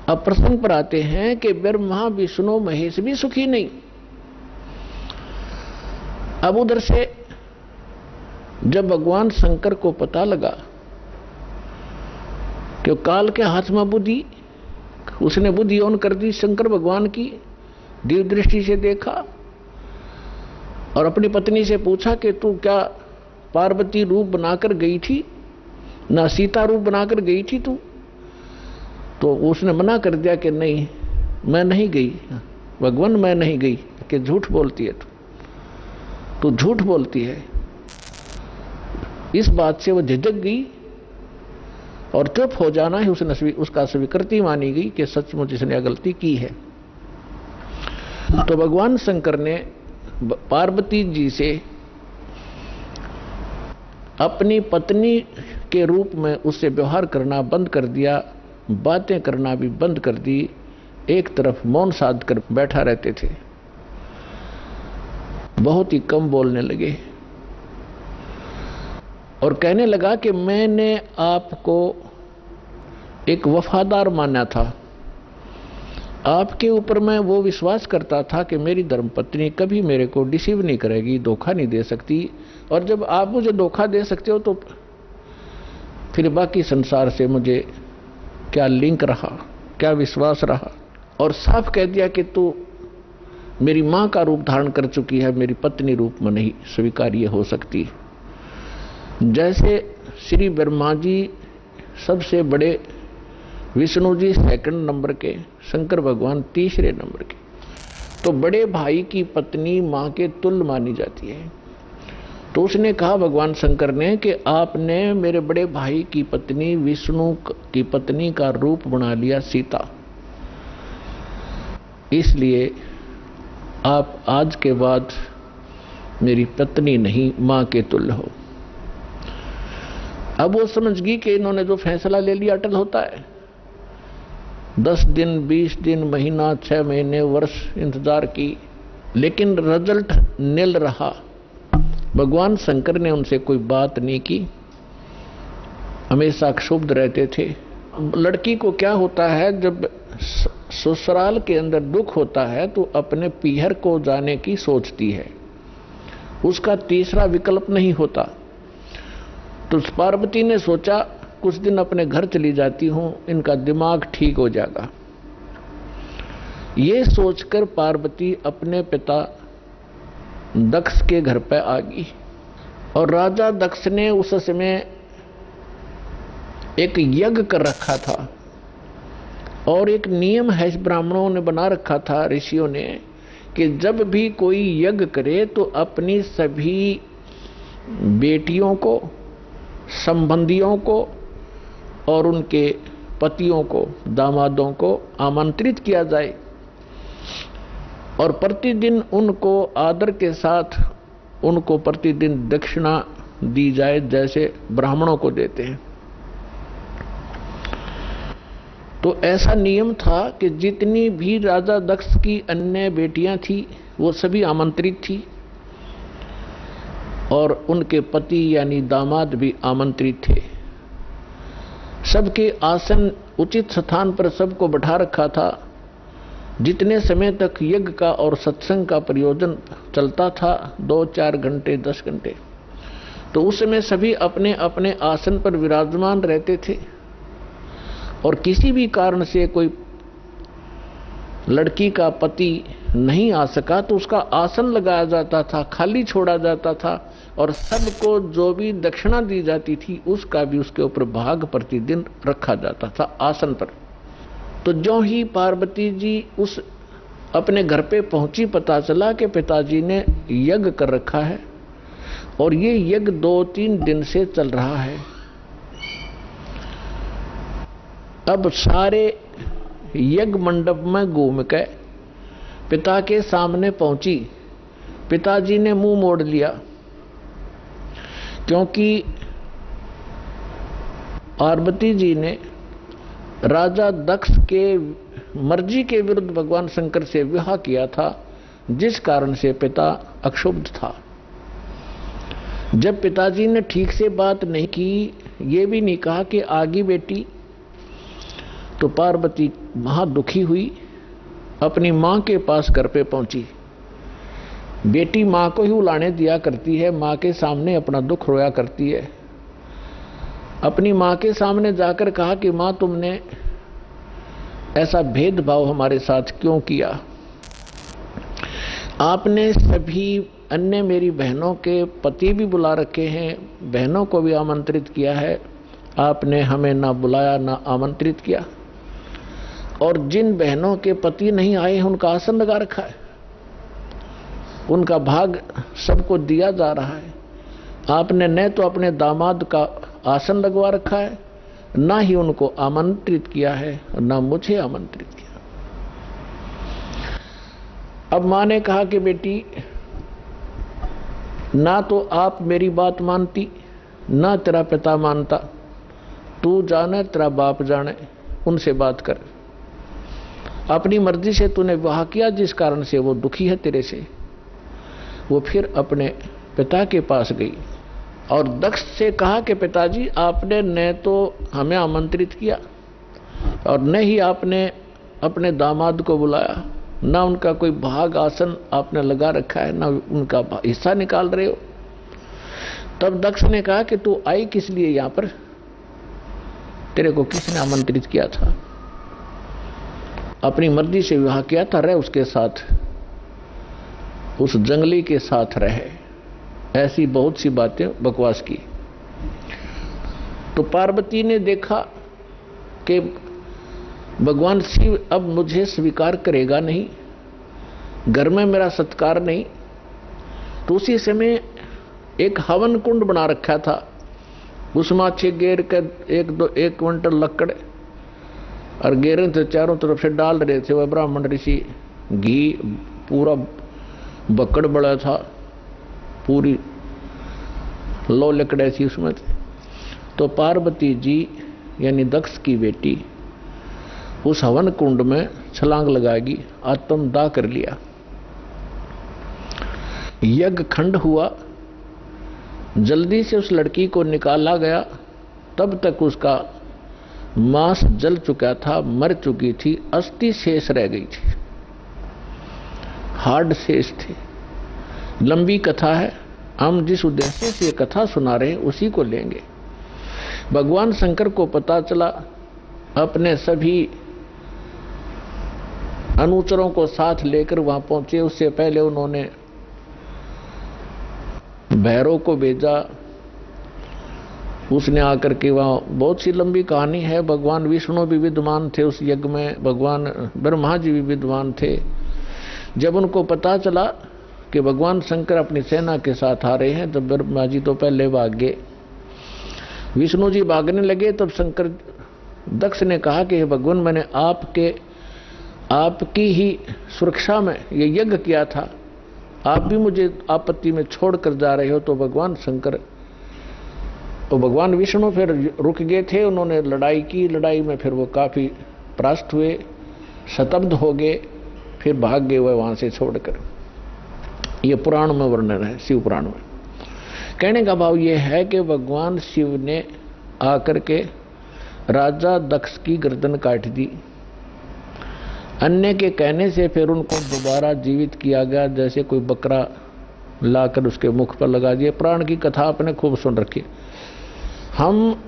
अब प्रसंग पर आते हैं कि ब्रह्मा विष्णु महेश भी सुखी नहीं। अब उधर से जब भगवान शंकर को पता लगा कि काल के हाथ में बुद्धि, उसने बुद्धि ऑन कर दी शंकर भगवान की, दिव्य दृष्टि से देखा और अपनी पत्नी से पूछा कि तू क्या पार्वती रूप बनाकर गई थी, ना सीता रूप बनाकर गई थी तू? तो उसने मना कर दिया कि नहीं, मैं नहीं गई भगवान, मैं नहीं गई। कि झूठ बोलती है तू झूठ बोलती है। इस बात से वो झिझक गई और चुप हो जाना ही उसका स्वीकृति मानी गई कि सचमुच इसने गलती की है। तो भगवान शंकर ने पार्वती जी से अपनी पत्नी के रूप में उससे व्यवहार करना बंद कर दिया, बातें करना भी बंद कर दी। एक तरफ मौन साध कर बैठा रहते थे, बहुत ही कम बोलने लगे और कहने लगा कि मैंने आपको एक वफादार माना था, आपके ऊपर मैं वो विश्वास करता था कि मेरी धर्मपत्नी कभी मेरे को डिसीव नहीं करेगी, धोखा नहीं दे सकती। और जब आप मुझे धोखा दे सकते हो तो फिर बाकी संसार से मुझे क्या लिंक रहा, क्या विश्वास रहा। और साफ कह दिया कि तू मेरी मां का रूप धारण कर चुकी है, मेरी पत्नी रूप में नहीं स्वीकार्य हो सकती। जैसे श्री ब्रह्मा जी सबसे बड़े, विष्णु जी सेकंड नंबर के, शंकर भगवान तीसरे नंबर के, तो बड़े भाई की पत्नी मां के तुल्य मानी जाती है। तो उसने कहा भगवान शंकर ने कि आपने मेरे बड़े भाई की पत्नी विष्णु की पत्नी का रूप बना लिया सीता, इसलिए आप आज के बाद मेरी पत्नी नहीं मां के तुल्य हो। अब वो समझ गई कि इन्होंने जो फैसला ले लिया अटल होता है। 10 दिन, 20 दिन, महीना, 6 महीने, वर्ष इंतजार की, लेकिन रिजल्ट निल रहा। भगवान शंकर ने उनसे कोई बात नहीं की, हमेशा क्षुब्ध रहते थे। लड़की को क्या होता है, जब ससुराल के अंदर दुख होता है तो अपने पीहर को जाने की सोचती है, उसका तीसरा विकल्प नहीं होता। तो पार्वती ने सोचा कुछ दिन अपने घर चली जाती हूं, इनका दिमाग ठीक हो जाएगा। ये सोचकर पार्वती अपने पिता दक्ष के घर पर आ गई। और राजा दक्ष ने उस समय एक यज्ञ कर रखा था और एक नियम है ब्राह्मणों ने बना रखा था, ऋषियों ने, कि जब भी कोई यज्ञ करे तो अपनी सभी बेटियों को संबंधियों को और उनके पतियों को, दामादों को आमंत्रित किया जाए और प्रतिदिन उनको आदर के साथ उनको प्रतिदिन दक्षिणा दी जाए जैसे ब्राह्मणों को देते हैं। तो ऐसा नियम था कि जितनी भी राजा दक्ष की अन्य बेटियां थी वो सभी आमंत्रित थी और उनके पति यानी दामाद भी आमंत्रित थे। सबके आसन उचित स्थान पर सबको बैठा रखा था। जितने समय तक यज्ञ का और सत्संग का प्रयोजन चलता था, 2-4 घंटे 10 घंटे, तो उस समय सभी अपने अपने आसन पर विराजमान रहते थे और किसी भी कारण से कोई लड़की का पति नहीं आ सका तो उसका आसन लगाया जाता था, खाली छोड़ा जाता था और सबको जो भी दक्षिणा दी जाती थी उसका भी उसके ऊपर भाग प्रतिदिन रखा जाता था आसन पर। तो जो ही पार्वती जी उस अपने घर पे पहुंची, पता चला कि पिताजी ने यज्ञ कर रखा है और ये यज्ञ 2-3 दिन से चल रहा है। अब सारे यज्ञ मंडप में घूम के पिता के सामने पहुंची। पिताजी ने मुंह मोड़ लिया क्योंकि पार्वती जी ने राजा दक्ष के मर्जी के विरुद्ध भगवान शंकर से विवाह किया था, जिस कारण से पिता अक्षुब्ध था। जब पिताजी ने ठीक से बात नहीं की, ये भी नहीं कहा कि आगे बेटी, तो पार्वती महा दुखी हुई, अपनी मां के पास घर पे पहुंची। बेटी मां को ही उलाने दिया करती है, मां के सामने अपना दुख रोया करती है। अपनी मां के सामने जाकर कहा कि मां, तुमने ऐसा भेदभाव हमारे साथ क्यों किया? आपने सभी अन्य मेरी बहनों के पति भी बुला रखे हैं, बहनों को भी आमंत्रित किया है, आपने हमें ना बुलाया ना आमंत्रित किया। और जिन बहनों के पति नहीं आए हैं उनका आसन लगा रखा है, उनका भाग सबको दिया जा रहा है। आपने न तो अपने दामाद का आसन लगवा रखा है, ना ही उनको आमंत्रित किया है, ना मुझे आमंत्रित किया। अब मां ने कहा कि बेटी, ना तो आप मेरी बात मानती, ना तेरा पिता मानता, तू जाने तेरा बाप जाने, उनसे बात कर। अपनी मर्जी से तूने विवाह किया, जिस कारण से वो दुखी है तेरे से। वो फिर अपने पिता के पास गई और दक्ष से कहा कि पिताजी, आपने न तो हमें आमंत्रित किया और न ही आपने अपने दामाद को बुलाया, ना उनका कोई भाग आसन आपने लगा रखा है, ना उनका हिस्सा निकाल रहे हो। तब दक्ष ने कहा कि तू आई किस लिए यहां पर? तेरे को किसने आमंत्रित किया था? अपनी मर्जी से विवाह किया था, रह उसके साथ, उस जंगली के साथ रहे। ऐसी बहुत सी बातें बकवास की। तो पार्वती ने देखा कि भगवान शिव अब मुझे स्वीकार करेगा नहीं, घर में मेरा सत्कार नहीं, तो उसी समय एक हवन कुंड बना रखा था। उसमें अच्छे गेर के 1 क्विंटल लकड़ और गेरे थे, चारों तरफ से डाल रहे थे वह ब्राह्मण ऋषि। घी पूरा बकड़ बड़ा था, पूरी लो लकड़े थी उसमें। तो पार्वती जी यानी दक्ष की बेटी उस हवन कुंड में छलांग लगाएगी, आत्मदाह कर लिया। यज्ञ खंड हुआ, जल्दी से उस लड़की को निकाला गया। तब तक उसका मांस जल चुका था, मर चुकी थी, अस्थि शेष रह गई थी, हार्ड शेष थे। लंबी कथा है, हम जिस उद्देश्य से ये कथा सुना रहे हैं उसी को लेंगे। भगवान शंकर को पता चला, अपने सभी अनुचरों को साथ लेकर वहां पहुंचे। उससे पहले उन्होंने भैरव को भेजा, उसने आकर के वहां, बहुत सी लंबी कहानी है। भगवान विष्णु भी विद्वान थे उस यज्ञ में, भगवान ब्रह्मा जी भी विद्वान थे। जब उनको पता चला कि भगवान शंकर अपनी सेना के साथ आ रहे हैं, तो ब्रह्मा जी तो पहले भाग गए। विष्णु जी भागने लगे तब शंकर दक्ष ने कहा कि हे भगवान, मैंने आपकी ही सुरक्षा में ये यज्ञ किया था, आप भी मुझे आपत्ति में छोड़कर जा रहे हो। तो भगवान शंकर और भगवान विष्णु फिर रुक गए थे, उन्होंने लड़ाई की। लड़ाई में फिर वो काफी परास्त हुए, शतब्द हो गए, फिर भाग गए वह वहां से छोड़कर। ये पुराण में वर्णन है, शिव पुराण में। कहने का भाव ये है कि भगवान शिव ने आकर के राजा दक्ष की गर्दन काट दी। अन्य के कहने से फिर उनको दोबारा जीवित किया गया, जैसे कोई बकरा लाकर उसके मुख पर लगा दिया। पुराण की कथा आपने खूब सुन रखी। हम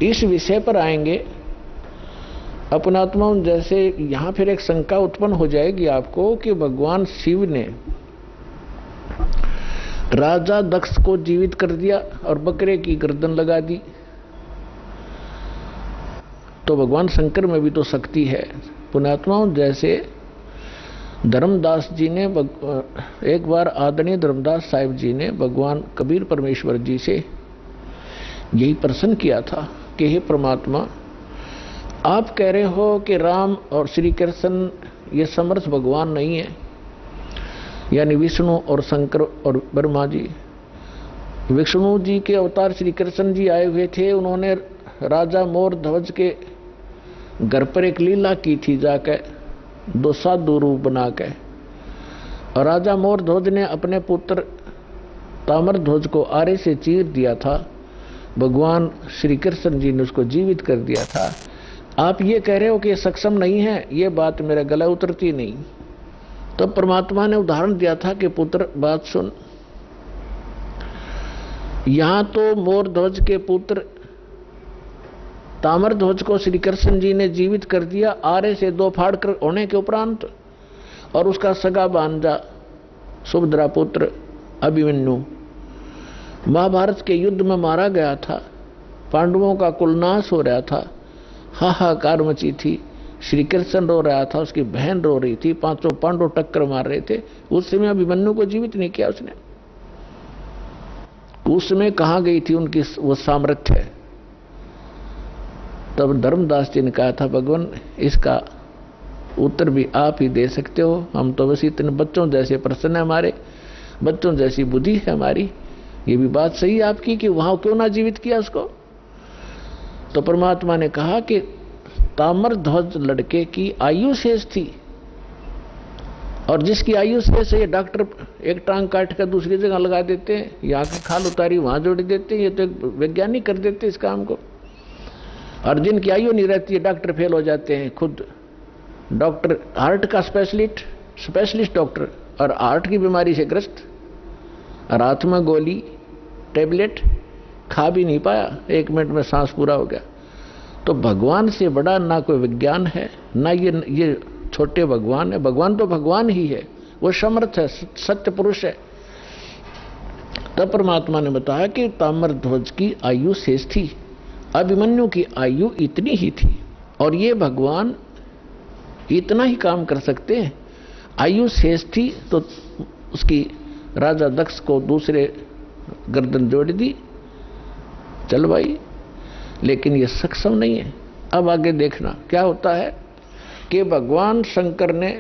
इस विषय पर आएंगे अपनात्मा। जैसे यहां फिर एक शंका उत्पन्न हो जाएगी आपको कि भगवान शिव ने राजा दक्ष को जीवित कर दिया और बकरे की गर्दन लगा दी, तो भगवान शंकर में भी तो शक्ति है। पुण्यात्माओं, जैसे धर्मदास जी ने एक बार आदरणीय धर्मदास साहिब जी ने भगवान कबीर परमेश्वर जी से यही प्रश्न किया था कि हे परमात्मा, आप कह रहे हो कि राम और श्री कृष्ण ये समर्थ भगवान नहीं है, यानी विष्णु और शंकर और ब्रह्मा जी। विष्णु जी के अवतार श्री कृष्ण जी आए हुए थे, उन्होंने राजा मोर ध्वज के घर पर एक लीला की थी, जाकर दो साधु रूप बना के। और राजा मोर ध्वज ने अपने पुत्र ताम्र ध्वज को आरे से चीर दिया था, भगवान श्री कृष्ण जी ने उसको जीवित कर दिया था। आप ये कह रहे हो कि ये सक्षम नहीं है, ये बात मेरे गले उतरती नहीं। तो परमात्मा ने उदाहरण दिया था कि पुत्र बात सुन, यहां तो मोर ध्वज के पुत्र ताम्र ध्वज को श्री कृष्ण जी ने जीवित कर दिया आरे से दो फाड़ कर होने के उपरांत, और उसका सगा भांजा सुभद्रा पुत्र अभिमन्यु महाभारत के युद्ध में मारा गया था। पांडवों का कुलनाश हो रहा था, हाहाकार मची थी। श्री कृष्ण रो रहा था, उसकी बहन रो रही थी, पांचों पांडव टक्कर मार रहे थे। उस समय अभिमन्यु को जीवित नहीं किया उसने। उस समय कहां गई थी उनकी वो सामर्थ्य? तब धर्मदास जी ने कहा था, भगवान इसका उत्तर भी आप ही दे सकते हो, हम तो बस इतने बच्चों जैसे प्रश्न है हमारे, बच्चों जैसी बुद्धि है हमारी। ये भी बात सही है आपकी कि वहां क्यों ना जीवित किया उसको। तो परमात्मा ने कहा कि ताम्र ध्वज लड़के की आयु शेष थी, और जिसकी आयु शेष है, ये डॉक्टर एक टांग काट कर दूसरी जगह लगा देते हैं, यहाँ की खाल उतारी वहां जोड़ देते हैं, ये तो वैज्ञानिक कर देते हैं इस काम को। और जिनकी आयु नहीं रहती है, डॉक्टर फेल हो जाते हैं। खुद डॉक्टर हार्ट का स्पेशलिस्ट डॉक्टर, और हार्ट की बीमारी से ग्रस्त, और हाथ में गोली टेबलेट खा भी नहीं पाया, 1 मिनट में सांस पूरा हो गया। तो भगवान से बड़ा ना कोई विज्ञान है, ना ये छोटे भगवान है। भगवान तो भगवान ही है, वो समर्थ है, सत्य पुरुष है। तब परमात्मा ने बताया कि ताम्र ध्वज की आयु शेष थी, अभिमन्यु की आयु इतनी ही थी, और ये भगवान इतना ही काम कर सकते हैं। आयु शेष थी तो उसकी राजा दक्ष को दूसरे गर्दन जोड़ दी, चल भाई, लेकिन ये सक्षम नहीं है। अब आगे देखना क्या होता है कि भगवान शंकर ने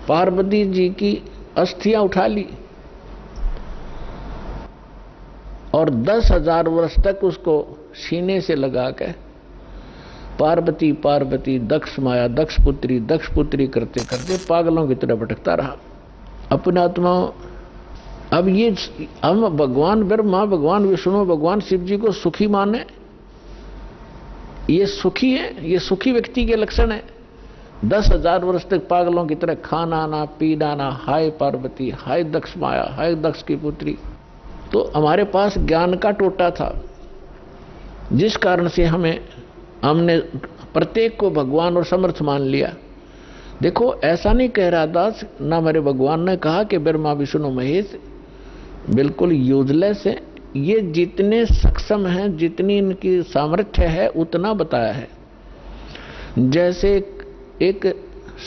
पार्वती जी की अस्थियां उठा ली और 10,000 वर्ष तक उसको सीने से लगा के पार्वती पार्वती दक्ष माया दक्ष पुत्री करते करते पागलों की तरह भटकता रहा। अपने आत्माओं, अब ये हम भगवान ब्रह्मा, भगवान विष्णु, भगवान शिव जी को सुखी माने, ये सुखी है, ये सुखी व्यक्ति के लक्षण है। 10,000 वर्ष तक पागलों की तरह खाना ना पीना ना, हाय पार्वती, हाय दक्ष माया, हाय दक्ष की पुत्री। तो हमारे पास ज्ञान का टोटा था, जिस कारण से हमने प्रत्येक को भगवान और समर्थ मान लिया। देखो, ऐसा नहीं कह रहा दास, ना मेरे भगवान ने कहा कि ब्रह्मा विष्णु महेश बिल्कुल यूजलेस है। ये जितने सक्षम हैं, जितनी इनकी सामर्थ्य है, उतना बताया है। जैसे एक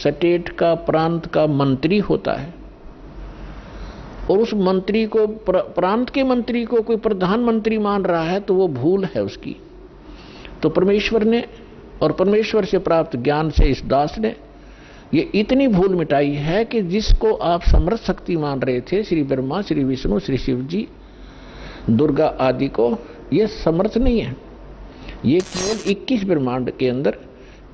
स्टेट का, प्रांत का मंत्री होता है, और उस मंत्री को, प्रांत के मंत्री को कोई प्रधानमंत्री मान रहा है, तो वो भूल है उसकी। तो परमेश्वर ने और परमेश्वर से प्राप्त ज्ञान से इस दास ने ये इतनी भूल मिटाई है कि जिसको आप समर्थ शक्ति मान रहे थे, श्री ब्रह्मा, श्री विष्णु, श्री शिव जी, दुर्गा आदि को, ये समर्थ नहीं है। ये केवल 21 ब्रह्मांड के अंदर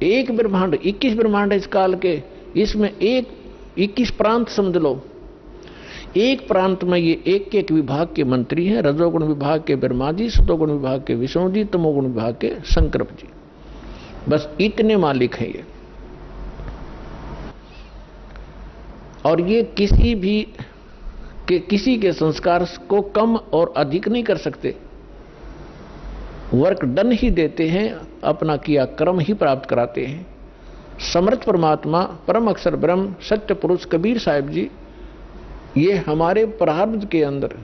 एक ब्रह्मांड, 21 ब्रह्मांड इस काल के, इसमें एक 21 प्रांत समझ लो। एक प्रांत में ये एक एक विभाग के मंत्री हैं। रजोगुण विभाग के ब्रह्मा जी, सतोगुण विभाग के विष्णु जी, तमोगुण विभाग के शंकर जी, बस इतने मालिक हैं ये। और ये किसी के संस्कार को कम और अधिक नहीं कर सकते, वर्क डन ही देते हैं, अपना किया कर्म ही प्राप्त कराते हैं। समर्थ परमात्मा, परम अक्षर ब्रह्म, सत्य पुरुष कबीर साहिब जी, ये हमारे प्रारब्ध के अंदर,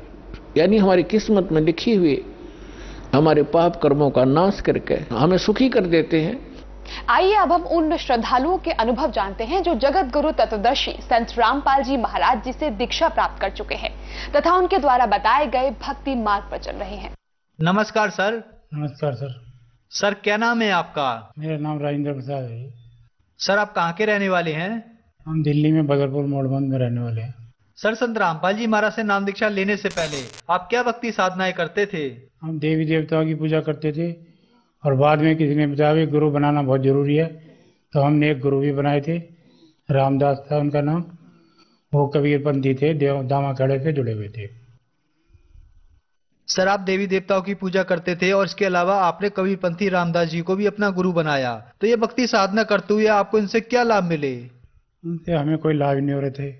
यानी हमारी किस्मत में लिखी हुई हमारे पाप कर्मों का नाश करके हमें सुखी कर देते हैं। आइए अब हम उन श्रद्धालुओं के अनुभव जानते हैं जो जगत गुरु तत्वदर्शी संत रामपाल जी महाराज जी से दीक्षा प्राप्त कर चुके हैं तथा उनके द्वारा बताए गए भक्ति मार्ग पर चल रहे हैं। नमस्कार सर। नमस्कार सर। सर क्या नाम है आपका? मेरा नाम राजेंद्र प्रसाद है। सर आप कहाँ के रहने वाले हैं? हम दिल्ली में बगरपुर मोड़बंद में रहने वाले हैं। सर संत रामपाल जी महाराज से नाम दीक्षा लेने से पहले आप क्या भक्ति साधनाएं करते थे? हम देवी देवताओं की पूजा करते थे और बाद में किसी ने बताया गुरु बनाना बहुत जरूरी है, तो हमने एक गुरु भी बनाए थे। रामदास था उनका नाम। वो कबीरपंथी थे, दामा खड़े से जुड़े हुए थे। सर आप देवी देवताओं की पूजा करते थे और इसके अलावा आपने कबीरपंथी रामदास जी को भी अपना गुरु बनाया, तो ये भक्ति साधना करते हुए आपको इनसे क्या लाभ मिले? उनसे हमें कोई लाभ नहीं हो रहे थे,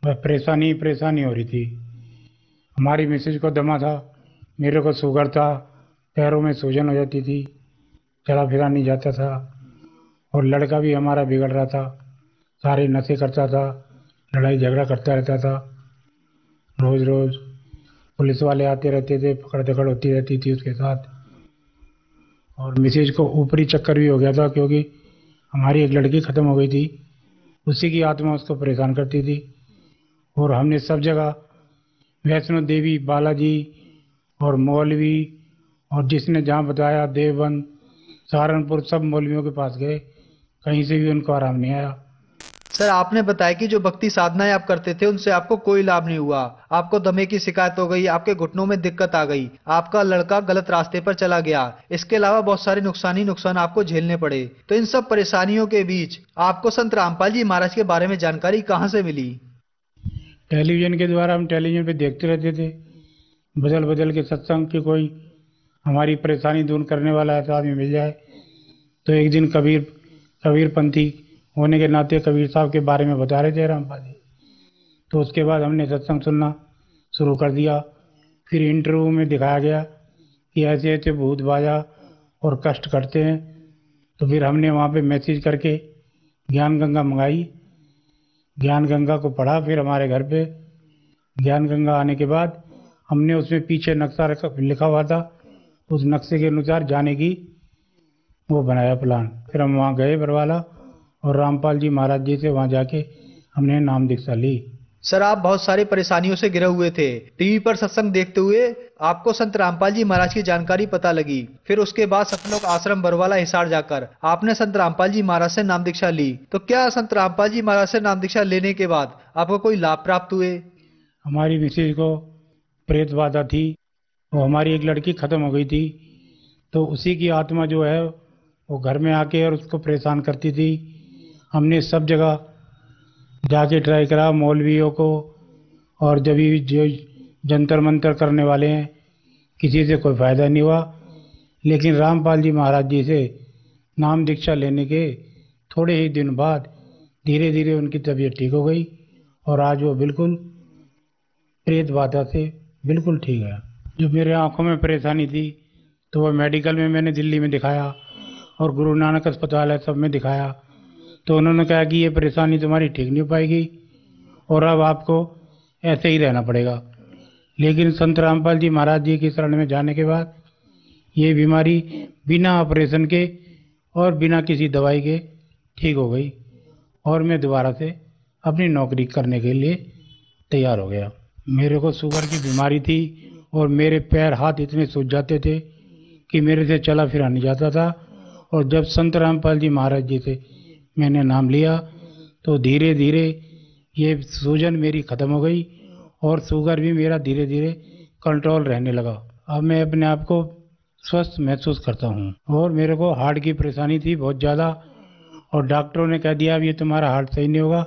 बस परेशानी हो रही थी। हमारी मिसेज को दमा था, मेरे को शुगर था, पैरों में सूजन हो जाती थी, चला फिरा नहीं जाता था। और लड़का भी हमारा बिगड़ रहा था, सारे नशे करता था, लड़ाई झगड़ा करता रहता था। रोज रोज पुलिस वाले आते रहते थे, पकड़ दकड़ होती रहती थी उसके साथ। और मिसेज को ऊपरी चक्कर भी हो गया था, क्योंकि हमारी एक लड़की ख़त्म हो गई थी, उसी की आत्मा उसको परेशान करती थी। और हमने सब जगह वैष्णो देवी, बालाजी और मौलवी, और जिसने जहाँ बताया देवबंद, सहारनपुर, सब मौलवियों के पास गए, कहीं से भी उनको आराम नहीं आया। सर आपने बताया कि जो भक्ति साधनाएं आप करते थे उनसे आपको कोई लाभ नहीं हुआ, आपको दमे की शिकायत हो गई, आपके घुटनों में दिक्कत आ गई, आपका लड़का गलत रास्ते पर चला गया, इसके अलावा बहुत सारे नुकसान आपको झेलने पड़े। तो इन सब परेशानियों के बीच आपको संत रामपाल जी महाराज के बारे में जानकारी कहाँ से मिली? टेलीविजन के द्वारा। हम टेलीविजन पे देखते रहते थे, बदल बदल के सत्संग की कोई हमारी परेशानी दूर करने वाला ऐसा आदमी मिल जाए। तो एक दिन कबीरपंथी होने के नाते कबीर साहब के बारे में बता रहे थे रामपाल जी, तो उसके बाद हमने सत्संग सुनना शुरू कर दिया। फिर इंटरव्यू में दिखाया गया कि ऐसे ऐसे भूत बाजा और कष्ट करते हैं। तो फिर हमने वहाँ पे मैसेज करके ज्ञान गंगा मंगाई, ज्ञान गंगा को पढ़ा। फिर हमारे घर पे ज्ञान गंगा आने के बाद हमने उसमें पीछे नक्शा लिखा हुआ था, उस नक्शे के अनुसार जाने की वो बनाया प्लान। फिर हम वहाँ गए बरवाला, और रामपाल जी महाराज जी से वहाँ जाके हमने नाम दीक्षा ली। सर आप बहुत सारी परेशानियों से घिरे हुए थे, टीवी पर सत्संग देखते हुए आपको संत रामपाल जी महाराज की जानकारी पता लगी। फिर उसके बाद सतलोक आश्रम बरवाला हिसार जाकर आपने संत रामपाल जी महाराज से नाम दीक्षा ली। तो क्या संत रामपाल जी महाराज से नाम दीक्षा लेने के बाद आपको कोई लाभ प्राप्त हुए? हमारी मिसेज को प्रेत बाधा थी, वो हमारी एक लड़की खत्म हो गई थी, तो उसी की आत्मा जो है वो घर में आके और उसको परेशान करती थी। हमने सब जगह जाके ट्राई करा, मौलवियों को, और जब भी जो जंतर मंतर करने वाले हैं, किसी से कोई फ़ायदा नहीं हुआ। लेकिन रामपाल जी महाराज जी से नाम दीक्षा लेने के थोड़े ही दिन बाद धीरे धीरे उनकी तबीयत ठीक हो गई, और आज वो बिल्कुल प्रेत बाधा से बिल्कुल ठीक है। जो मेरे आँखों में परेशानी थी, तो वह मेडिकल में मैंने दिल्ली में दिखाया और गुरु नानक अस्पताल है सब में दिखाया। तो उन्होंने कहा कि ये परेशानी तुम्हारी ठीक नहीं हो पाएगी और अब आपको ऐसे ही रहना पड़ेगा। लेकिन संत रामपाल जी महाराज जी की शरण में जाने के बाद ये बीमारी बिना ऑपरेशन के और बिना किसी दवाई के ठीक हो गई, और मैं दोबारा से अपनी नौकरी करने के लिए तैयार हो गया। मेरे को शुगर की बीमारी थी और मेरे पैर हाथ इतने सूज जाते थे कि मेरे से चला फिरा नहीं जाता था। और जब संत रामपाल जी महाराज जी से मैंने नाम लिया तो धीरे धीरे ये सूजन मेरी ख़त्म हो गई और शुगर भी मेरा धीरे धीरे कंट्रोल रहने लगा। अब मैं अपने आप को स्वस्थ महसूस करता हूँ। और मेरे को हार्ट की परेशानी थी बहुत ज़्यादा और डॉक्टरों ने कह दिया अब ये तुम्हारा हार्ट सही नहीं होगा,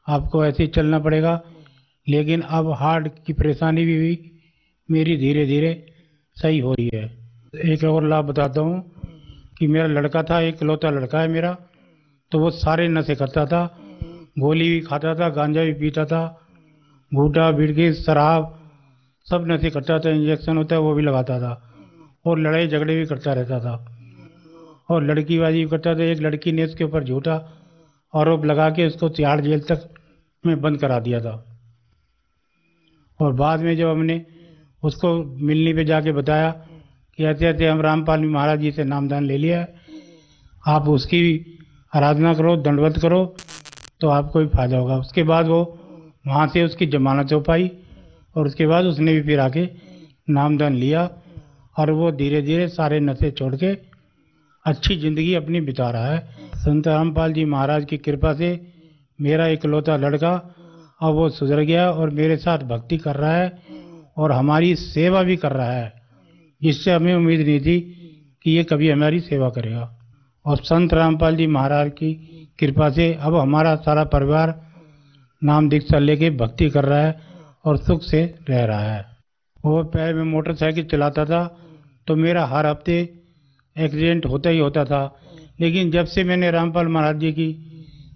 आपको ऐसे ही चलना पड़ेगा। लेकिन अब हार्ट की परेशानी भी मेरी धीरे धीरे सही हो रही है। एक और लाभ बताता हूँ कि मेरा लड़का था, एक इकलौता लड़का है मेरा, तो वो सारे नशे करता था, गोली भी खाता था, गांजा भी पीता था, भूटा बिड़की शराब सब नशे करता था, इंजेक्शन होता है वो भी लगाता था और लड़ाई झगड़े भी करता रहता था और लड़कीबाजी भी करता था। एक लड़की ने उसके ऊपर झूठा आरोप लगा के उसको तिहाड़ जेल तक में बंद करा दिया था। और बाद में जब हमने उसको मिलने पे जाके बताया कि ऐसे ऐसे हम रामपाल महाराज जी से नामदान ले लिया है, आप उसकी आराधना करो, दंडवत करो तो आपको भी फायदा होगा। उसके बाद वो वहाँ से उसकी जमानत हो पाई और उसके बाद उसने भी फिर आके नामदान लिया और वो धीरे धीरे सारे नशे छोड़ के अच्छी ज़िंदगी अपनी बिता रहा है। संत रामपाल जी महाराज की कृपा से मेरा इकलौता लड़का अब वो सुधर गया और मेरे साथ भक्ति कर रहा है और हमारी सेवा भी कर रहा है, जिससे हमें उम्मीद नहीं थी कि ये कभी हमारी सेवा करेगा। और संत रामपाल जी महाराज की कृपा से अब हमारा सारा परिवार नाम दीक्षा लेके भक्ति कर रहा है और सुख से रह रहा है। वो पहले मैं मोटरसाइकिल चलाता था तो मेरा हर हफ्ते एक्सीडेंट होता ही होता था, लेकिन जब से मैंने रामपाल महाराज जी की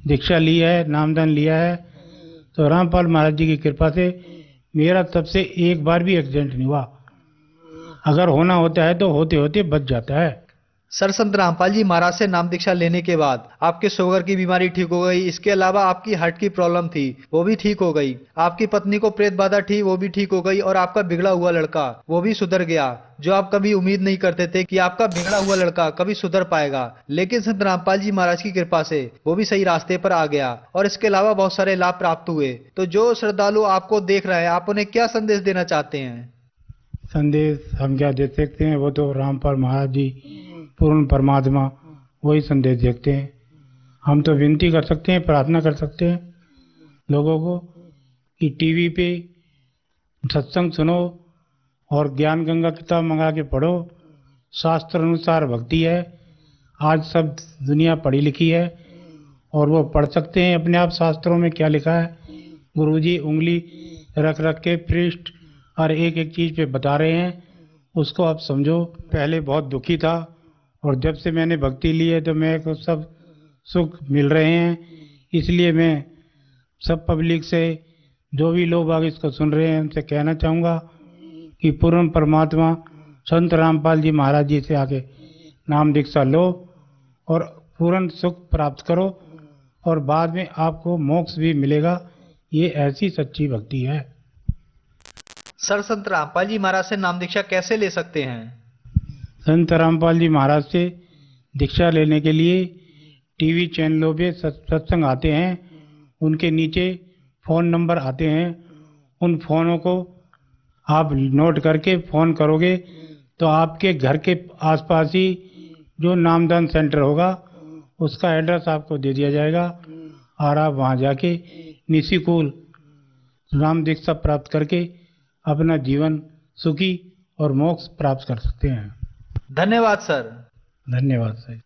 दीक्षा ली है, नामदान लिया है, तो रामपाल महाराज जी की कृपा से मेरा तब से एक बार भी एक्सीडेंट नहीं हुआ। अगर होना होता है तो होते होते बच जाता है। सर, संत रामपाल जी महाराज से नाम दीक्षा लेने के बाद आपके शुगर की बीमारी ठीक हो गई, इसके अलावा आपकी हार्ट की प्रॉब्लम थी वो भी ठीक हो गई, आपकी पत्नी को प्रेत बाधा थी वो भी ठीक हो गई और आपका बिगड़ा हुआ लड़का वो भी सुधर गया, जो आप कभी उम्मीद नहीं करते थे कि आपका बिगड़ा हुआ लड़का कभी सुधर पाएगा। लेकिन संत रामपाल जी महाराज की कृपा से वो भी सही रास्ते पर आ गया और इसके अलावा बहुत सारे लाभ प्राप्त हुए। तो जो श्रद्धालु आपको देख रहे हैं, आप उन्हें क्या संदेश देना चाहते हैं? संदेश हम क्या दे सकते हैं, वो तो रामपाल महाराज जी पूर्ण परमात्मा वही संदेश देखते हैं। हम तो विनती कर सकते हैं, प्रार्थना कर सकते हैं लोगों को कि टीवी पे सत्संग सुनो और ज्ञान गंगा किताब मंगा के पढ़ो। शास्त्र अनुसार भक्ति है, आज सब दुनिया पढ़ी लिखी है और वो पढ़ सकते हैं अपने आप शास्त्रों में क्या लिखा है। गुरुजी उंगली रख रख के पृष्ठ और एक एक चीज़ पे बता रहे हैं, उसको आप समझो। पहले बहुत दुखी था और जब से मैंने भक्ति ली है तो मेरे को सब सुख मिल रहे हैं। इसलिए मैं सब पब्लिक से, जो भी लोग आगे इसको सुन रहे हैं, उनसे कहना चाहूँगा कि पूर्ण परमात्मा संत रामपाल जी महाराज जी से आके नाम दीक्षा लो और पूर्ण सुख प्राप्त करो और बाद में आपको मोक्ष भी मिलेगा। ये ऐसी सच्ची भक्ति है। सर, संत रामपाल जी महाराज से नाम दीक्षा कैसे ले सकते हैं? संत रामपाल जी महाराज से दीक्षा लेने के लिए टीवी चैनलों पे सत्संग आते हैं, उनके नीचे फ़ोन नंबर आते हैं। उन फ़ोनों को आप नोट करके फ़ोन करोगे तो आपके घर के आसपास ही जो नामदान सेंटर होगा उसका एड्रेस आपको दे दिया जाएगा और आप वहाँ जाके निशिकूल नाम दीक्षा प्राप्त करके अपना जीवन सुखी और मोक्ष प्राप्त कर सकते हैं। धन्यवाद सर। धन्यवाद सर।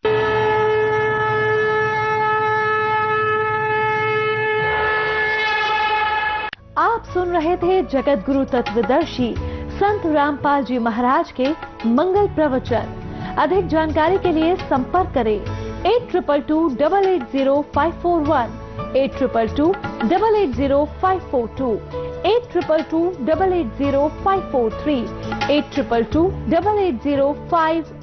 आप सुन रहे थे जगत गुरु तत्वदर्शी संत रामपाल जी महाराज के मंगल प्रवचन। अधिक जानकारी के लिए संपर्क करें 8222880541, 8222880542, 8222880543, 82228805